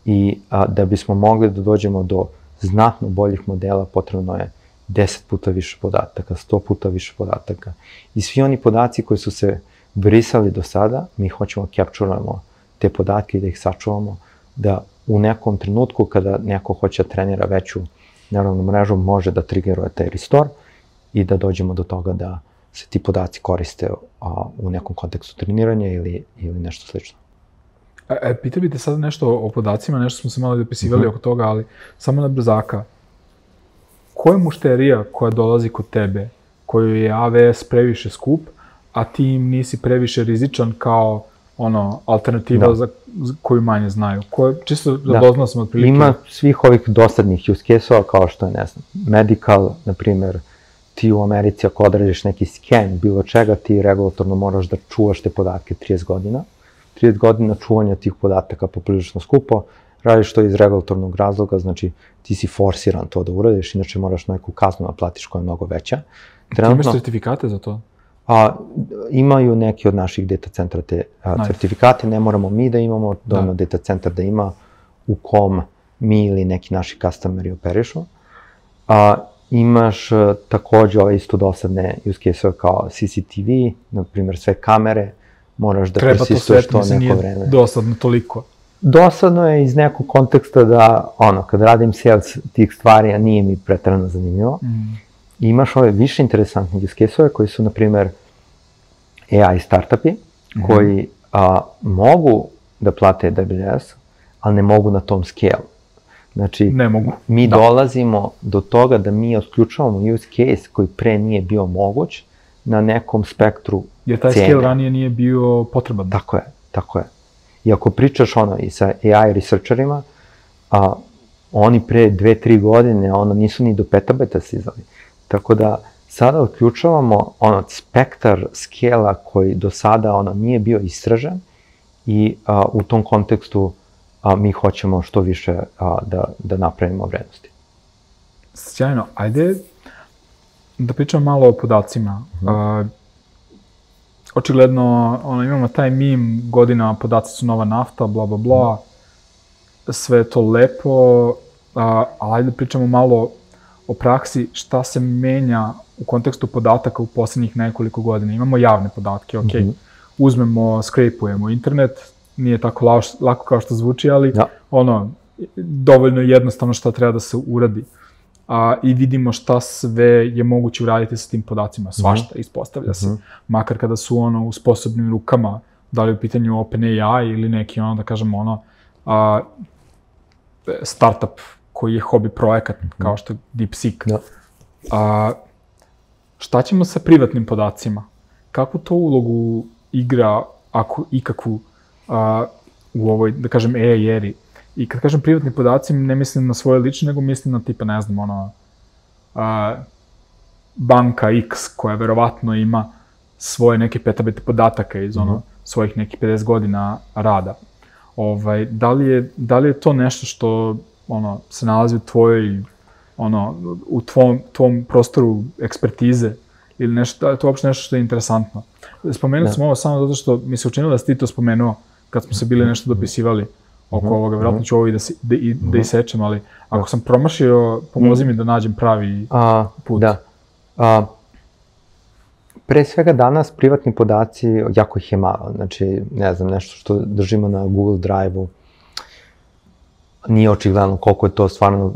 i da bismo mogli da dođemo do znatno boljih modela potrebno je 10 puta više podataka, 100 puta više podataka. I svi oni podaci koji su se brisali do sada, mi hoćemo capturujemo te podatke i da ih sačuvamo, da u nekom trenutku kada neko hoće da trenira veću neuronalnu mrežu, može da triggeruje taj restore i da dođemo do toga da se ti podaci koriste u nekom kontekstu treniranja ili nešto slično. Pitao bih te sad nešto o podacima, nešto smo se malo dopisivali oko toga, ali samo na brzaka. Koja je mušterija koja dolazi kod tebe, koju je AWS previše skup, a ti im nisi previše rizičan kao alternativa za koju manje znaju? Čisto da doznao sam otprilike. Ima svih ovih dosadnih use case-ova kao što je, ne znam, medical, na primer, ti u Americi ako odradiš neki scan bilo čega, ti regulatorno moraš da čuvaš te podatke 30 godina. 30 godina čuvanja tih podataka poprilično skupo, radiš to iz regulatornog razloga, znači ti si forsiran to da uradiš, inače moraš neku kaznu da platiš koja je mnogo veća. Ti imaš certifikate za to? Imaju neki od naših data centra te certifikate, ne moramo mi da imamo, dovoljno data centar da ima u kom mi ili neki naši customeri operišu. Imaš takođe ove isto dosadne use case-ove kao CCTV, na primjer sve kamere, moraš da persistuješ to neko vreme. Treba to sve, nije dosadno toliko. Dosadno je iz nekog konteksta da, kad radim sales tih stvari, a nije mi pretrano zanimljivo. Imaš ove više interesantne use case-ove koji su, na primjer, AI startupi, koji mogu da plate AWS, ali ne mogu na tom scale. Znači, mi dolazimo do toga da mi otključavamo use case koji pre nije bio moguć na nekom spektru cene. Jer taj scale ranije nije bio potreban. Tako je. I ako pričaš i sa AI researcherima, oni pre 2-3 godine nisu ni do petabeta stizali. Tako da sada otključavamo spektar skela koji do sada nije bio istražen i u tom kontekstu mi hoćemo što više da napravimo vrednosti. Sjajno. Ajde da pričamo malo o podacima. Očigledno, imamo taj meme, godina podaci su nova nafta, bla, bla, bla. Sve je to lepo, ali ajde da pričamo malo o praksi, šta se menja u kontekstu podataka u poslednjih nekoliko godina. Imamo javne podatke, uzmemo, skrejpujemo internet, nije tako lako kao što zvuči, ali dovoljno jednostavno šta treba da se uradi. I vidimo šta sve je moguće uraditi sa tim podacima. Svašta ispostavlja se. Makar kada su u sposobnim rukama, da li u pitanju OpenAI ili neki da kažemo startup koji je hobi projekat, kao što je DeepSeek. Šta ćemo sa privatnim podacima? Kakvu to ulogu igra, ako ikakvu, u ovoj, da kažem, AI eri? I kad kažem privatni podaci, ne mislim na svoje lične, nego mislim na tipa, ne znam, banka X koja verovatno ima svoje neke petabete podataka iz svojih nekih 50 godina rada. Da li je to nešto što se nalazi u tvojoj, u tvom prostoru ekspertize ili nešto, je to uopšte nešto što je interesantno? Spomenuo sam ovo samo zato što mi se učinilo da si ti to spomenuo kad smo se bili nešto dopisivali oko ovoga, vjerojatno ću ovo i da isečem, ali ako sam promašio, pomozi mi da nađem pravi put. Da. Pre svega danas privatni podaci, jako ih je malo, znači, ne znam, nešto što držimo na Google Drive-u, nije očigledno koliko je to stvarno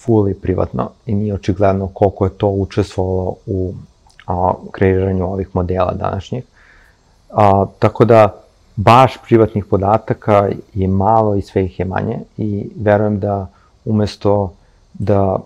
fully privatno i nije očigledno koliko je to učestvovalo u kreiranju ovih modela današnjih. Tako da, baš privatnih podataka je malo i sve ih je manje i verujem da umesto da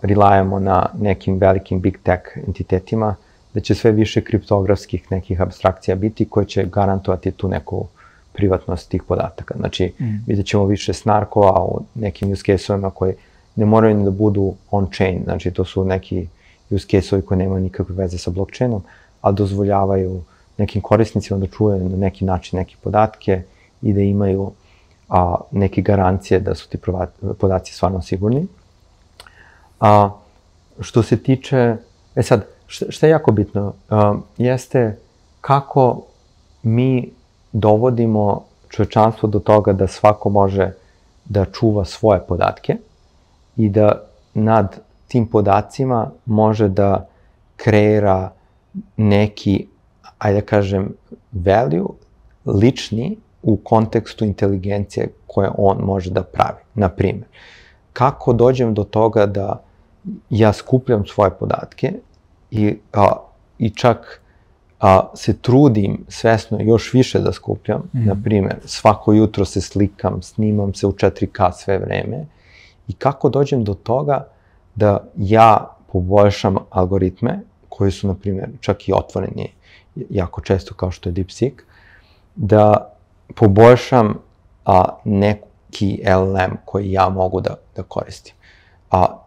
relajamo na nekim velikim big tech entitetima, da će sve više kriptografskih nekih abstrakcija biti koje će garantovati tu neku privatnost tih podataka. Znači, vidjet ćemo više snarkova u nekim use case-ovima koji ne moraju ni da budu on-chain, znači to su neki use case-ovi koji nemaju nikakve veze sa blockchainom, ali dozvoljavaju nekim korisnicima da čuvaju na neki način neke podatke i da imaju neke garancije da su ti podaci stvarno sigurni. Što se tiče, sad, što je jako bitno, jeste kako mi dovodimo čovečanstvo do toga da svako može da čuva svoje podatke i da nad tim podacima može da kreira neki, ajde da kažem, value, lični u kontekstu inteligencije koje on može da pravi. Naprimjer, kako dođem do toga da ja skupljam svoje podatke i čak se trudim svesno još više da skupljam. Naprimjer, svako jutro se slikam, snimam se u 4K sve vreme. I kako dođem do toga da ja poboljšam algoritme, koji su, naprimjer, čak i otvoreni jako često kao što je DeepSeek, da poboljšam neki LLM koji ja mogu da koristim.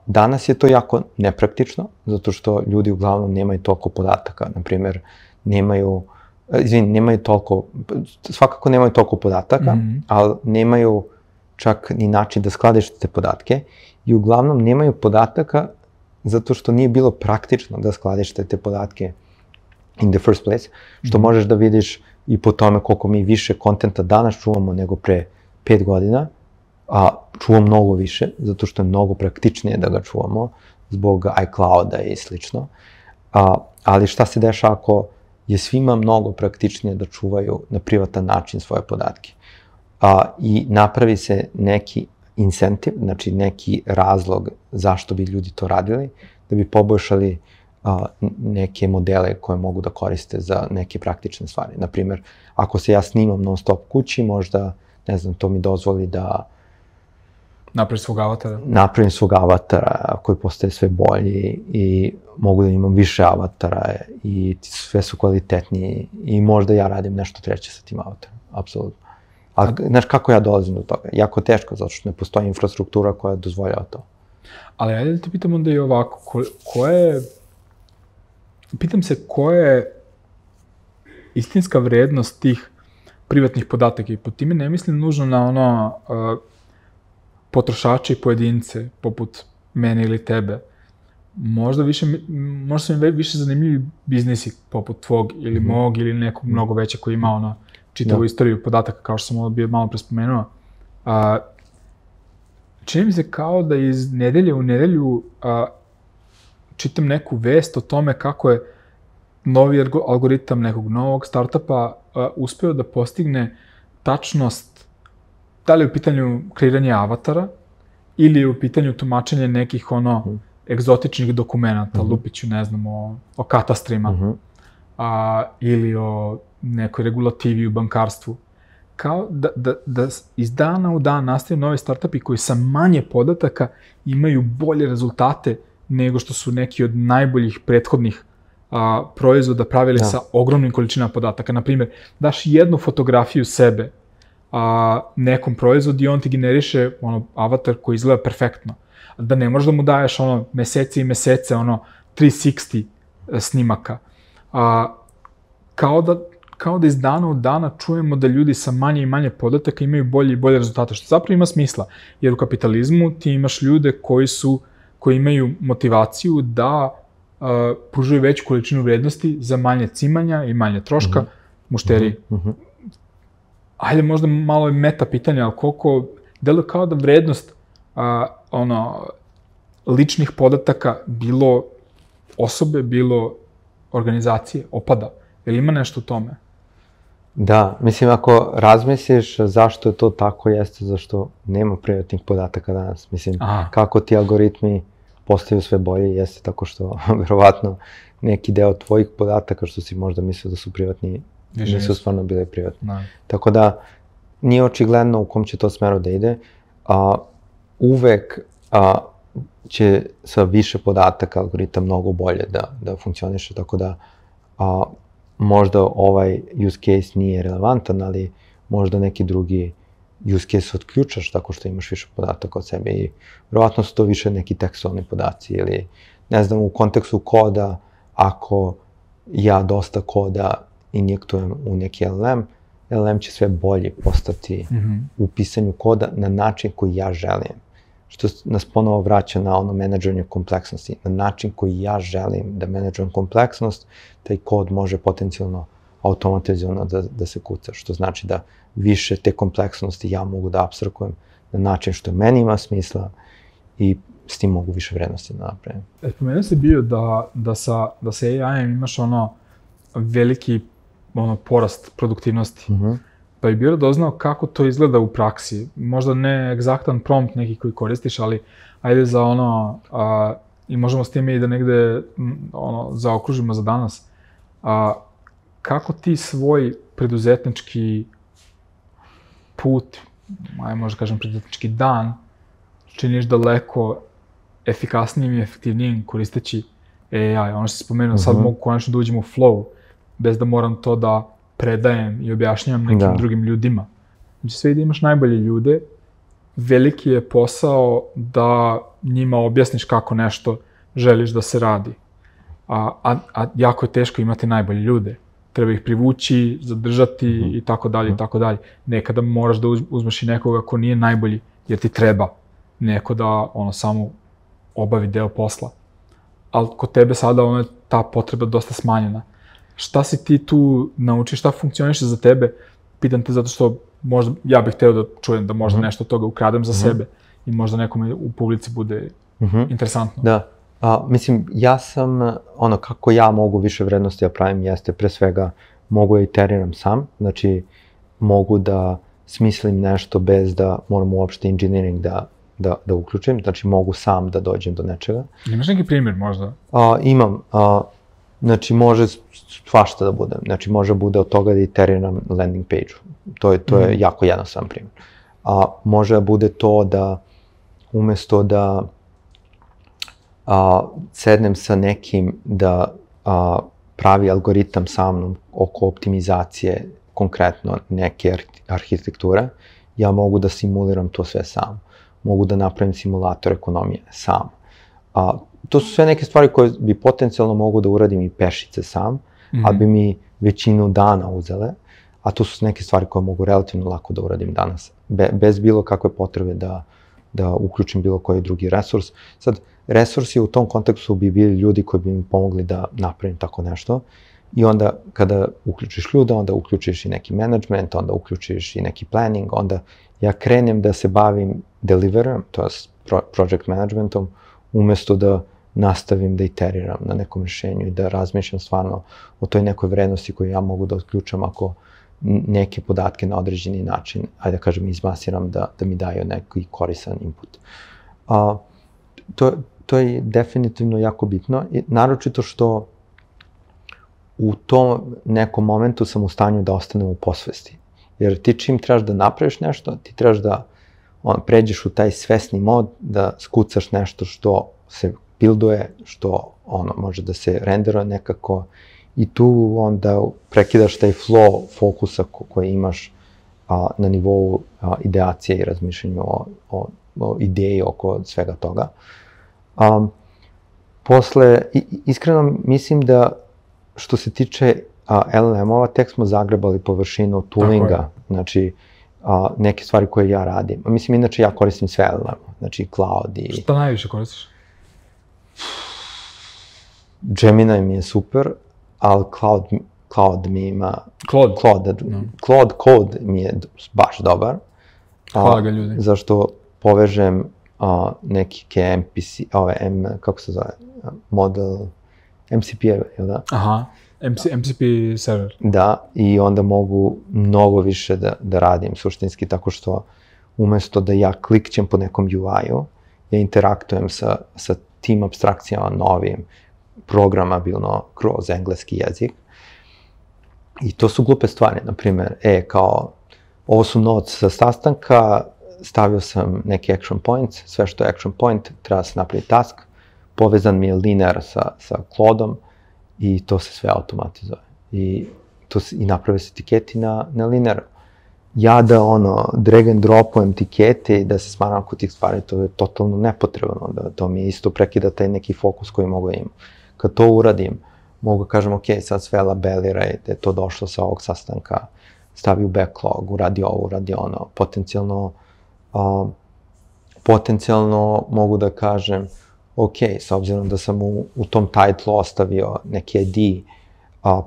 Danas je to jako nepraktično, zato što ljudi uglavnom nemaju toliko podataka, naprimjer, nemaju toliko, svakako nemaju toliko podataka, ali nemaju čak ni način da skladište te podatke i uglavnom nemaju podataka zato što nije bilo praktično da skladište te podatke in the first place, što možeš da vidiš i po tome koliko mi više kontenta danas čuvamo nego pre 5 godina, čuvamo mnogo više, zato što je mnogo praktičnije da ga čuvamo zbog iCloud-a i slično. Ali šta se dešava ako je svima mnogo praktičnije da čuvaju na privatan način svoje podatke? I napravi se neki incentive, znači neki razlog zašto bi ljudi to radili, da bi poboljšali neke modele koje mogu da koriste za neke praktične stvari. Naprimjer, ako se ja snimam non stop kući, možda, ne znam, to mi dozvoli da napravim svog avatara koji postaje sve bolji i mogu da imam više avatara i sve su kvalitetniji i možda ja radim nešto treće sa tim avatarom, apsolutno. Ali, znaš, kako ja dolazim do toga? Jako teško, zato što ne postoji infrastruktura koja dozvoljava to. Ali ajde da te pitam onda i ovako, pitam se koja je istinska vrednost tih privatnih podataka i po time ne mislim nužno na potrošače i pojedince, poput mene ili tebe. Možda su im više zanimljivi biznisi poput tvog ili mog ili nekog mnogo veća koji ima čitavu istoriju podataka, kao što sam ovo bio malo prespomenuo. Čini mi se kao da iz nedelje u nedelju čitam neku vest o tome kako je novi algoritam nekog novog startupa uspeo da postigne tačnost, da li je u pitanju kreiranje avatara ili je u pitanju tumačenje nekih egzotičnih dokumenta, lupiću, ne znam, o katastrima ili o nekoj regulativi u bankarstvu. Kao da iz dana u dan nastaju novi startupi koji sa manje podataka imaju bolje rezultate nego što su neki od najboljih prethodnih proizvoda pravili sa ogromnim količinama podataka. Naprimjer, daš jednu fotografiju sebe nekom proizvodu i on ti generiše avatar koji izgleda perfektno. Da ne možeš da mu daješ mesece i mesece 360 snimaka. Kao da iz dana u dana čujemo da ljudi sa manje i manje podataka imaju bolje i bolje rezultate, što zapravo ima smisla. Jer u kapitalizmu ti imaš ljude koji imaju motivaciju da pružaju veću količinu vrednosti za manje cimanja i manje troška, mušteri ajde možda malo meta pitanja, ali koliko, deluje kao da vrednost ličnih podataka, bilo osobe, bilo organizacije, opada. Je li ima nešto u tome? Da, mislim, ako razmisliš zašto je to tako, jeste zašto nema privatnih podataka danas. Mislim, kako ti algoritmi postaju sve bolje, jeste tako što, verovatno, neki deo tvojih podataka što si možda mislio da su privatni, nisu stvarno bile privatni. Tako da, nije očigledno u kom će to smeru da ide. Uvek će sa više podataka algoritam mnogo bolje da funkcioniše, tako da možda ovaj use case nije relevantan, ali možda neki drugi use case otključaš tako što imaš više podataka od sebe i verovatno su to više neki tekstualni podaci ili, ne znam, u kontekstu koda, ako ja dosta koda injektujem u neki LLM će sve bolje postati u pisanju koda na način koji ja želim. Što nas ponovo vraća na ono menadžovanje kompleksnosti. Na način koji ja želim da menadžujem kompleksnost, taj kod može potencijalno automatizovano da se kuca. Što znači da više te kompleksnosti ja mogu da apstrahujem na način što meni ima smisla i s tim mogu više vrednosti da napravim. Pomenuo si bio da sa AI-em imaš veliki porast produktivnosti. Pa bi bilo doznao kako to izgleda u praksi. Možda ne egzaktan prompt neki koji koristiš, ali ajde za i možemo s time i da negde zaokružimo za danas. Kako ti svoj preduzetnički put, možda kažem preduzetnički dan, činiš daleko efikasnijim i efektivnijim koristeći AI? Ono što si spomenuo, sad mogu konačno da uđem u flow, bez da moram to da predajem i objašnjavam nekim drugim ljudima. Znači sve da imaš najbolje ljude, veliki je posao da njima objasniš kako nešto želiš da se radi. A jako je teško imati najbolje ljude. Treba ih privući, zadržati i tako dalje i tako dalje. Nekada moraš da uzmeš i nekoga ko nije najbolji, jer ti treba neko da samo obavi deo posla. Ali kod tebe sada je ta potreba dosta smanjena. Šta si ti tu naučiš, šta funkcioniše za tebe? Pitam te zato što možda ja bih hteo da čujem da možda nešto od toga ukradem za sebe i možda nekome u publici bude interesantno. Da, mislim, ja sam, kako ja mogu više vrednosti da pravim jeste, pre svega, mogu da iteriram sam, znači mogu da smislim nešto bez da moram uopšte engineering da uključim, znači mogu sam da dođem do nečega. Imaš neki primjer možda? Imam, znači može svašta da bude, znači može bude od toga da iteriram landing page-u, to je jako jednostavan primjer. Može da bude to da umesto da sednem sa nekim da pravi algoritam sa mnom oko optimizacije konkretno neke arhitekture, ja mogu da simuliram to sve sam. Mogu da napravim simulator ekonomije sam. To su sve neke stvari koje bi potencijalno mogu da uradim i pešice sam, ali bi mi većinu dana uzele, a to su neke stvari koje mogu relativno lako da uradim danas, bez bilo kakve potrebe da uključim bilo koji drugi resurs. Sad, resursi u tom kontekstu bi bili ljudi koji bi mi pomogli da napravim tako nešto i onda kada uključiš ljude, onda uključiš i neki management, onda uključiš i neki planning, onda ja krenem da se bavim deliverom, to je project managementom, umesto da nastavim da iteriram na nekom rešenju i da razmišljam stvarno o toj nekoj vrednosti koju ja mogu da otključam ako neke podatke na određeni način, ajde da kažem, izmasiram da mi daju neki koristan input. To je definitivno jako bitno, naročito što u tom nekom momentu sam u stanju da ostanem u posvesti. Jer ti čim trebaš da napraviš nešto, ti trebaš da pređeš u taj svesni mod, da skucaš nešto što se builduje, što može da se renderuje nekako i tu onda prekidaš taj flow fokusa koji imaš na nivou ideacije i razmišljenju o ideji oko svega toga. Posle, iskreno mislim da što se tiče LLM-ova, tek smo zagrebali površinu toolinga, znači neke stvari koje ja radim. Mislim, inače ja koristim sve LLM, znači cloud i... Šta najviše koristiš? Gemini mi je super, ali cloud Cloud mi ima... Claude? Claude Code mi je baš dobar. Hvala ga ljudi. Zašto povežem neki MPC, kako se zove, model MCP-eve, jel da? Aha, MCP server. Da, i onda mogu mnogo više da radim suštinski, tako što umesto da ja klikćem po nekom UI-u, ja interaktujem sa tim abstrakcijama novim, programabilno kroz engleski jezik. I to su glupe stvari, na primjer, kao, ovo su notes sa sastanka, stavio sam neki action points, sve što je action point, treba se napraviti task, povezan mi je linear sa Claude-om i to se sve automatizuje. I naprave se tiketi na linearu. Ja da drag and dropujem tikete i da se smaram kod tih stvari, to je totalno nepotrebno, da to mi isto prekida taj neki fokus koji mogu imam. Kad to uradim, mogu kažem, ok, sad sve labeliraj, da je to došlo sa ovog sastanka, stavi u backlog, uradi ovo, uradi ono, potencijalno mogu da kažem, ok, s obzirom da sam u tom titlu ostavio neki ID,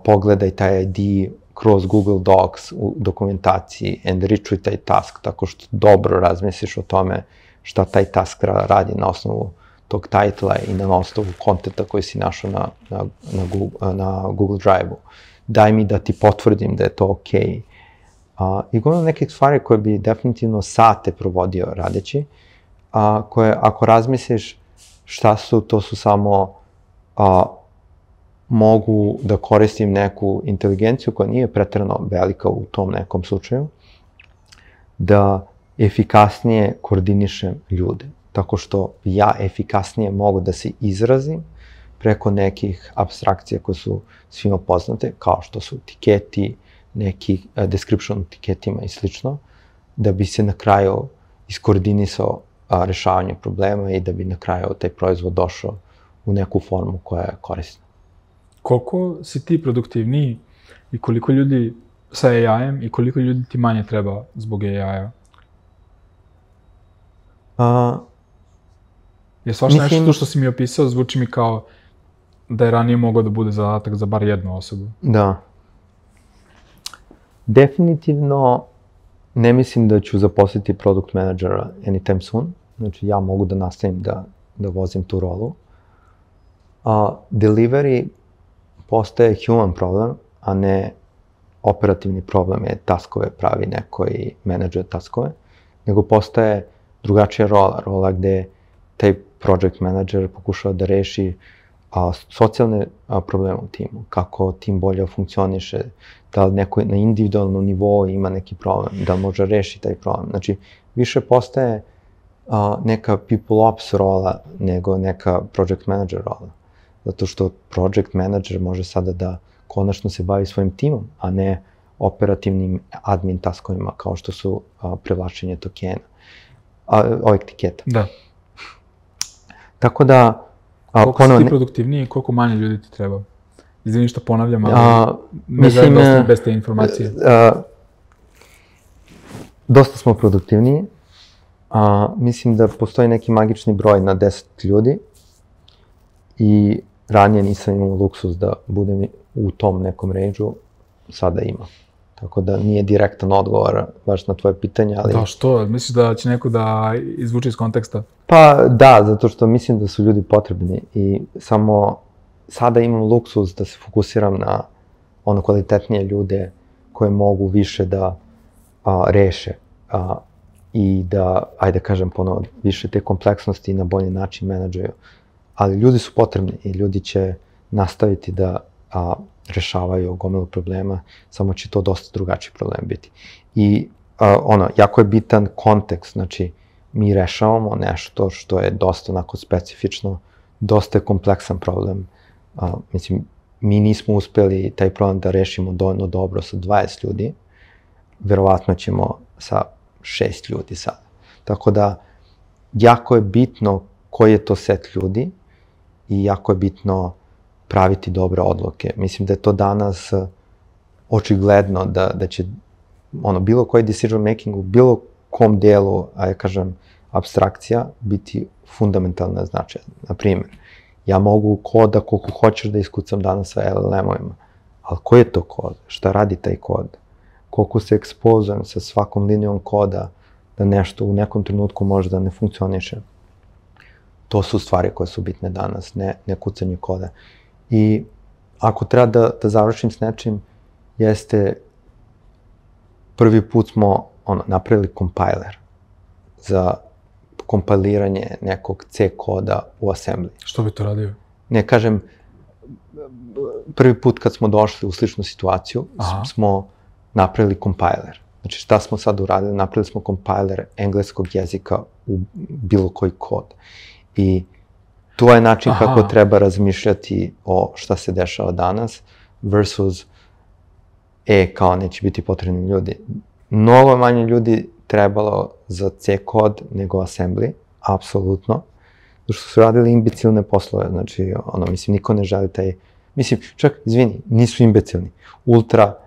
pogledaj taj ID kroz Google Docs u dokumentaciji, enrichuj taj task tako što dobro razmisliš o tome šta taj task radi na osnovu tog titla i na osnovu kontenta koji si našao na Google Drive-u. Daj mi da ti potvrdim da je to ok. I govorim nekih stvari koje bi definitivno sate provodio radeći, koje ako razmisliš šta su, to su samo mogu da koristim neku inteligenciju koja nije preterano velika u tom nekom slučaju, da efikasnije koordinišem ljude. Tako što ja efikasnije mogu da se izrazim preko nekih apstrakcija koje su svima poznate, kao što su tiketi, neki description tiketima i slično, da bi se na kraju iskoordinisao rešavanje problema i da bi na kraju taj proizvod došao u neku formu koja je korisna. Koliko si ti produktivniji i koliko ljudi sa AI-em i koliko ljudi ti manje treba zbog AI-a? Je svašta nešto što si mi opisao, zvuči mi kao da je ranije mogao da bude zadatak za bar jednu osobu. Da. Definitivno ne mislim da ću zaposliti product managera anytime soon. Znači, ja mogu da nastavim da vozim tu rolu. Delivery postaje human problem, a ne operativni problem je taskove pravi neko i menadžuje taskove, nego postaje drugačija rola gde taj project manager pokušava da reši socijalne probleme u timu, kako tim bolje funkcioniše, da li neko na individualnom nivou ima neki problem, da li može reši taj problem. Znači, više postaje neka people ops rola nego neka project manager rola. Zato što project manager može sada da konačno se bavi svojim timom, a ne operativnim admin taskovima kao što su privlačenje tokena, ovih tiketa. Da. Tako da... Koliko si ti produktivniji i koliko manje ljudi ti treba? Izvini što ponavljam, ali ne želim da ostavim bez te informacije. Dosta smo produktivniji. Mislim da postoji neki magični broj na 10 ljudi i ranije nisam imao luksus da budem u tom nekom range-u, sada imam. Tako da nije direktan odgovor baš na tvoje pitanje, ali... Da, što? Misliš da će neko da izvuče iz konteksta? Pa da, zato što mislim da su ljudi potrebni i samo sada imam luksus da se fokusiram na kvalitetnije ljude koje mogu više da reše i da, ajde kažem ponovo, više te kompleksnosti na bolji način menadžuju. Ali ljudi su potrebni i ljudi će nastaviti da rešavaju gomilu problema, samo će to dosta drugačiji problem biti. I jako je bitan kontekst, znači mi rešavamo nešto što je dosta onako specifično, dosta je kompleksan problem. Mislim, mi nismo uspeli taj problem da rešimo dovoljno dobro sa 20 ljudi, verovatno ćemo sa 6 ljudi sada. Tako da, jako je bitno koji je to set ljudi i jako je bitno praviti dobre odluke. Mislim da je to danas očigledno da će bilo koji decision making u bilo kom delu, ja kažem, apstrakcija biti fundamentalna značaja. Naprimjer, ja mogu koda koliko hoćeš da iskucam danas sa LLM-ovima, ali koji je to kod? Šta radi taj kod? Koliko se ekspozujem sa svakom linijom koda da nešto u nekom trenutku možda ne funkcioniše. To su stvari koje su bitne danas, ne kucanje koda. I ako treba da završim s nečim, jeste prvi put smo napravili compiler za kompiliranje nekog C koda u assembly. Što bi to radio? Ne, kažem, prvi put kad smo došli u sličnu situaciju, smo napravili compiler. Znači, šta smo sad uradili? Napravili smo compiler engleskog jezika u bilo koji kod. I to je način kako treba razmišljati o šta se dešava danas versus kao neće biti potrebni ljudi. Mnogo manje ljudi trebalo za C kod nego assembly, apsolutno. Zato što su radili imbecilne poslove, znači, mislim, niko ne želi taj... Mislim, čak, izvini, nisu imbecilni. Ultra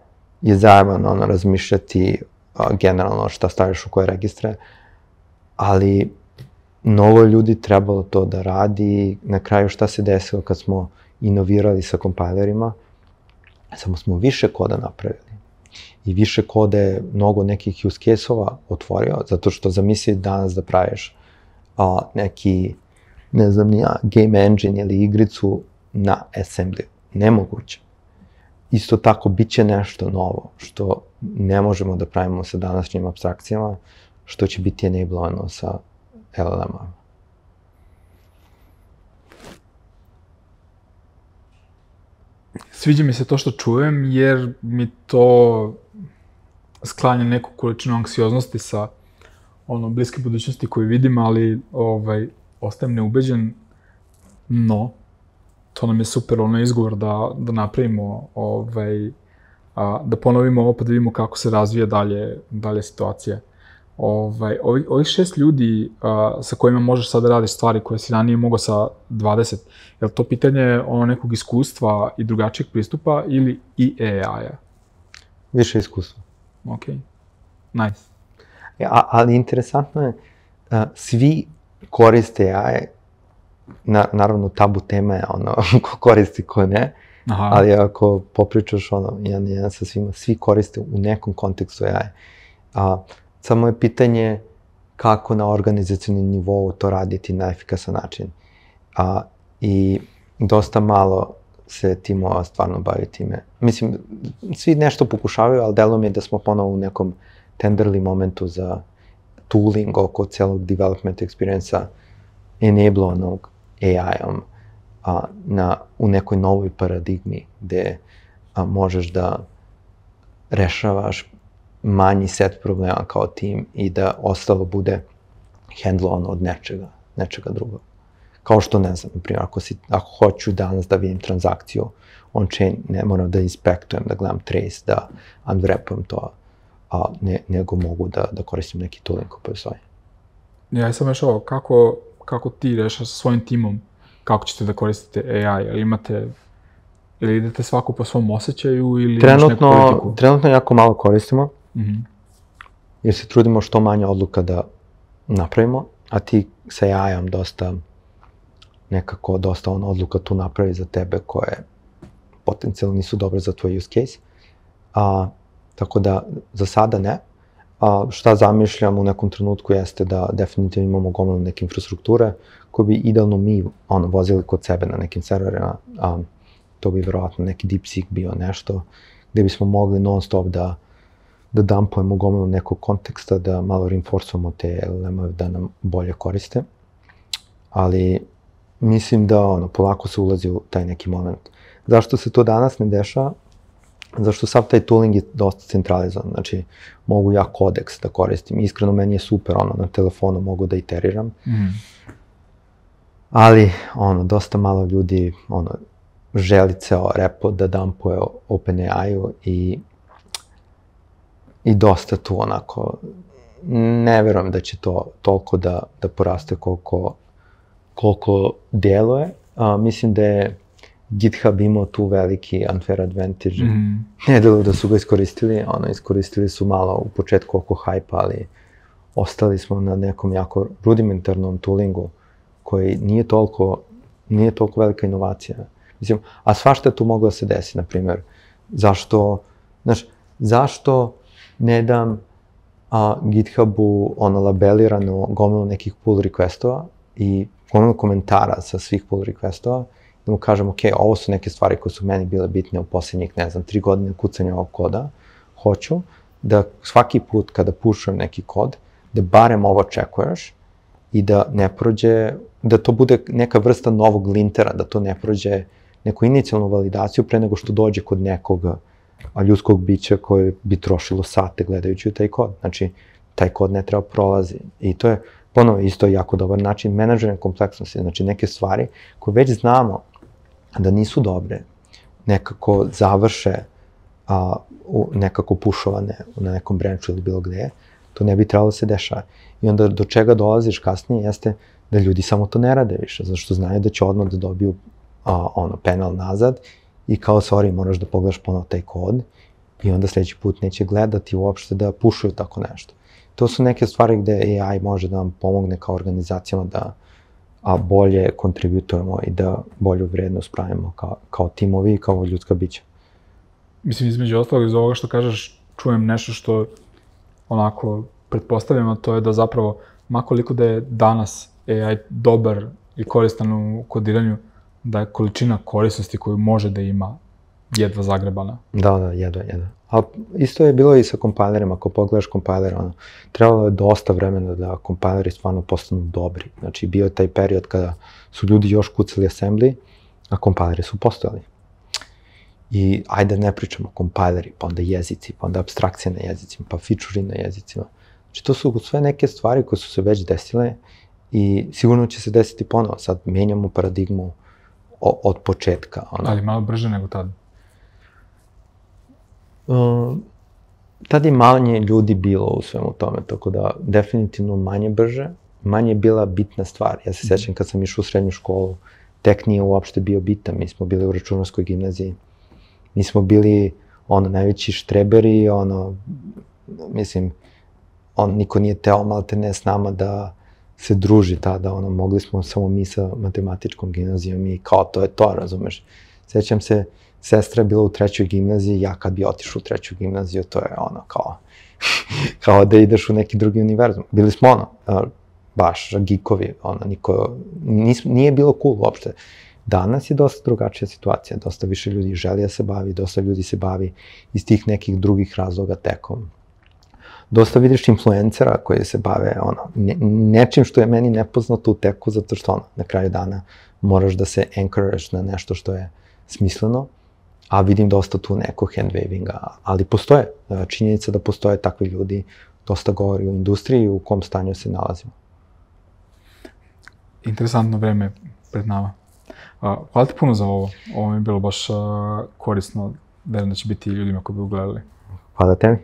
je zajebano razmišljati generalno šta staviš u koje registre, ali mnogo ljudi trebalo to da radi. Na kraju šta se desilo kad smo inovirali sa kompilerima, samo smo više koda napravili. I više koda je mnogo nekih use case-ova otvorio, zato što zamisli danas da praviš neki, ne znam ni ja, game engine ili igricu na assembly. Nemoguće. Isto tako, bit će nešto novo, što ne možemo da pravimo sa današnjim abstrakcijama, što će biti enablovano sa LLM-ama. Sviđa mi se to što čujem, jer mi to sklanja neku količinu anksioznosti sa bliske budućnosti koju vidim, ali ostajem neubeđen, no, to nam je super izgovor da napravimo, da ponovimo ovo pa da vidimo kako se razvija dalje situacija. Ovih 6 ljudi sa kojima možeš sad da radiš stvari koje si ranije mogao sa 20, je li to pitanje nekog iskustva i drugačijeg pristupa ili i AI-a? Više iskustva. Ok, nice. Ali interesantno je, svi koriste AI, naravno tabu tema je ko koristi, ko ne, ali ako popričaš jedan sa svima, svi koriste u nekom kontekstu AI. Samo je pitanje kako na organizacijnom nivou to raditi na efikasan način. I dosta malo se timova stvarno bavi time. Mislim, svi nešto pokušavaju, ali delo mi je da smo ponovo u nekom tenderli momentu za tooling oko celog development experience-a enablovanog AI-om u nekoj novoj paradigmi gde možeš da rešavaš manji set problema kao tim i da ostalo bude handlovano od nečega drugog. Kao što, ne znam, na primjer, ako hoću danas da vidim transakciju on-chain, ne moram da inspektujem, da gledam trace, da unwrapujem to, nego mogu da koristim neki tooling koji postoji. Ja sam još kako ti rešaš sa svojim timom, kako ćete da koristite AI, ili idete svako po svom osjećaju ili imaš neku politiku? Trenutno jako malo koristimo, jer se trudimo što manje odluka da napravimo, a ti sa AI-om dosta odluka tu napravi za tebe koje potencijalno nisu dobre za tvoj use case. Tako da, za sada ne. Šta zamišljam u nekom trenutku jeste da definitivno imamo gomilu neke infrastrukture koje bi idealno mi vozili kod sebe na nekim serverima. To bi verovatno neki DeepSeek bio nešto gde bismo mogli non stop da dumpujemo gomilu nekog konteksta, da malo reinforcujemo te LLM-ove da nam bolje koriste. Ali mislim da polako se ulazi u taj neki moment. Zašto se to danas ne dešava? Zašto sav taj tooling je dosta centralizovan, znači mogu ja Codex da koristim, iskreno meni je super, na telefonu mogu da iteriram, ali dosta malo ljudi želi ceo repo da dumpuje OpenAI-u i dosta tu ne verujem da će to toliko da poraste koliko deluje. Mislim da je GitHub imao tu veliki unfair advantage. Ne da su ga iskoristili su malo u početku oko hype, ali ostali smo na nekom jako rudimentarnom toolingu koji nije toliko velika inovacija. Mislim, a svašta je tu moglo da se desi, na primjer, Zašto ne dam GitHubu labelirano gomilu nekih pull requestova i gomilu komentara sa svih pull requestova, da mu kažem, ok, ovo su neke stvari koje su meni bile bitne u posljednjih, 3 godine kucanja ovog koda, hoću da svaki put kada pušujem neki kod, da barem ovo čekuješ i da ne prođe, da to bude neka vrsta novog lintera, da to ne prođe neku inicijalnu validaciju pre nego što dođe kod nekog ljudskog bića koje bi trošilo sate gledajući u taj kod. Znači, taj kod ne treba prolazi. I to je, ponovo, isto jako dobar način menadžera kompleksnosti. Znači, neke stvari koje već znamo da nisu dobre, nekako završe nekako pušovane na nekom branchu ili bilo gde, to ne bi trebalo da se dešava. I onda do čega dolaziš kasnije jeste da ljudi samo to ne rade više, zato što znaju da će odmah da dobiju penal nazad i kao, sorry, moraš da pogledaš ponovo taj kod i onda sledeći put neće gledati uopšte da pušuju tako nešto. To su neke stvari gde AI može da nam pomogne kao organizacijama da bolje kontributujemo i da bolju vrednost pravimo kao timovi i kao ljudska bića. Mislim, između ostalog, iz ovoga što kažeš, čujem nešto što onako pretpostavljam, a to je da zapravo, makoliko da je danas AI dobar i koristan u kodiranju, da je količina korisnosti koju može da ima jedva zagrebana. Da, jedva. A isto je bilo i sa kompajlerima. Ako pogledaš kompajler, trebalo je dosta vremena da kompajleri stvarno postanu dobri. Znači, bio je taj period kada su ljudi još kucali assembly, a kompajleri su postojali. I ajde ne pričamo kompajleri, pa onda jezici, pa onda abstrakcije na jezicima, pa fičuri na jezicima. Znači, to su sve neke stvari koje su se već desile i sigurno će se desiti ponovo. Sad menjamo paradigmu od početka. Ali malo brže nego tad? Tad je manje ljudi bilo u svemu tome, tako da definitivno manje brže, manje je bila bitna stvar. Ja se sećam kad sam išao u srednju školu, tek nije uopšte bio bitan, mi smo bili u računarskoj gimnaziji, mi smo bili najveći štreberi, mislim, niko nije teo malte ne s nama da se druži tada, mogli smo samo mi sa matematičkom gimnazijom i kao to je to, razumeš. Sećam se, sestra je bila u 3. gimnaziji, ja kad bi otišao u 3. gimnaziju, to je kao da ideš u neki drugi univerzum. Bili smo baš geekovi, nije bilo cool uopšte. Danas je dosta drugačija situacija, dosta više ljudi želi da se bavi, dosta ljudi se bavi iz tih nekih drugih razloga tekom. Dosta vidiš influencera koji se bave nečim što je meni nepoznato u teku, zato što na kraju dana moraš da se anchoraš na nešto što je smisleno, a vidim dosta tu nekog handwavinga, ali postoje, činjenica da postoje takvi ljudi, dosta govori o industriji u kom stanju se nalazimo. Interesantno vreme pred nama. Hvala ti puno za ovo. Ovo mi je bilo baš korisno, verujem da će biti i ljudima koji bi ugledali. Hvala tebi.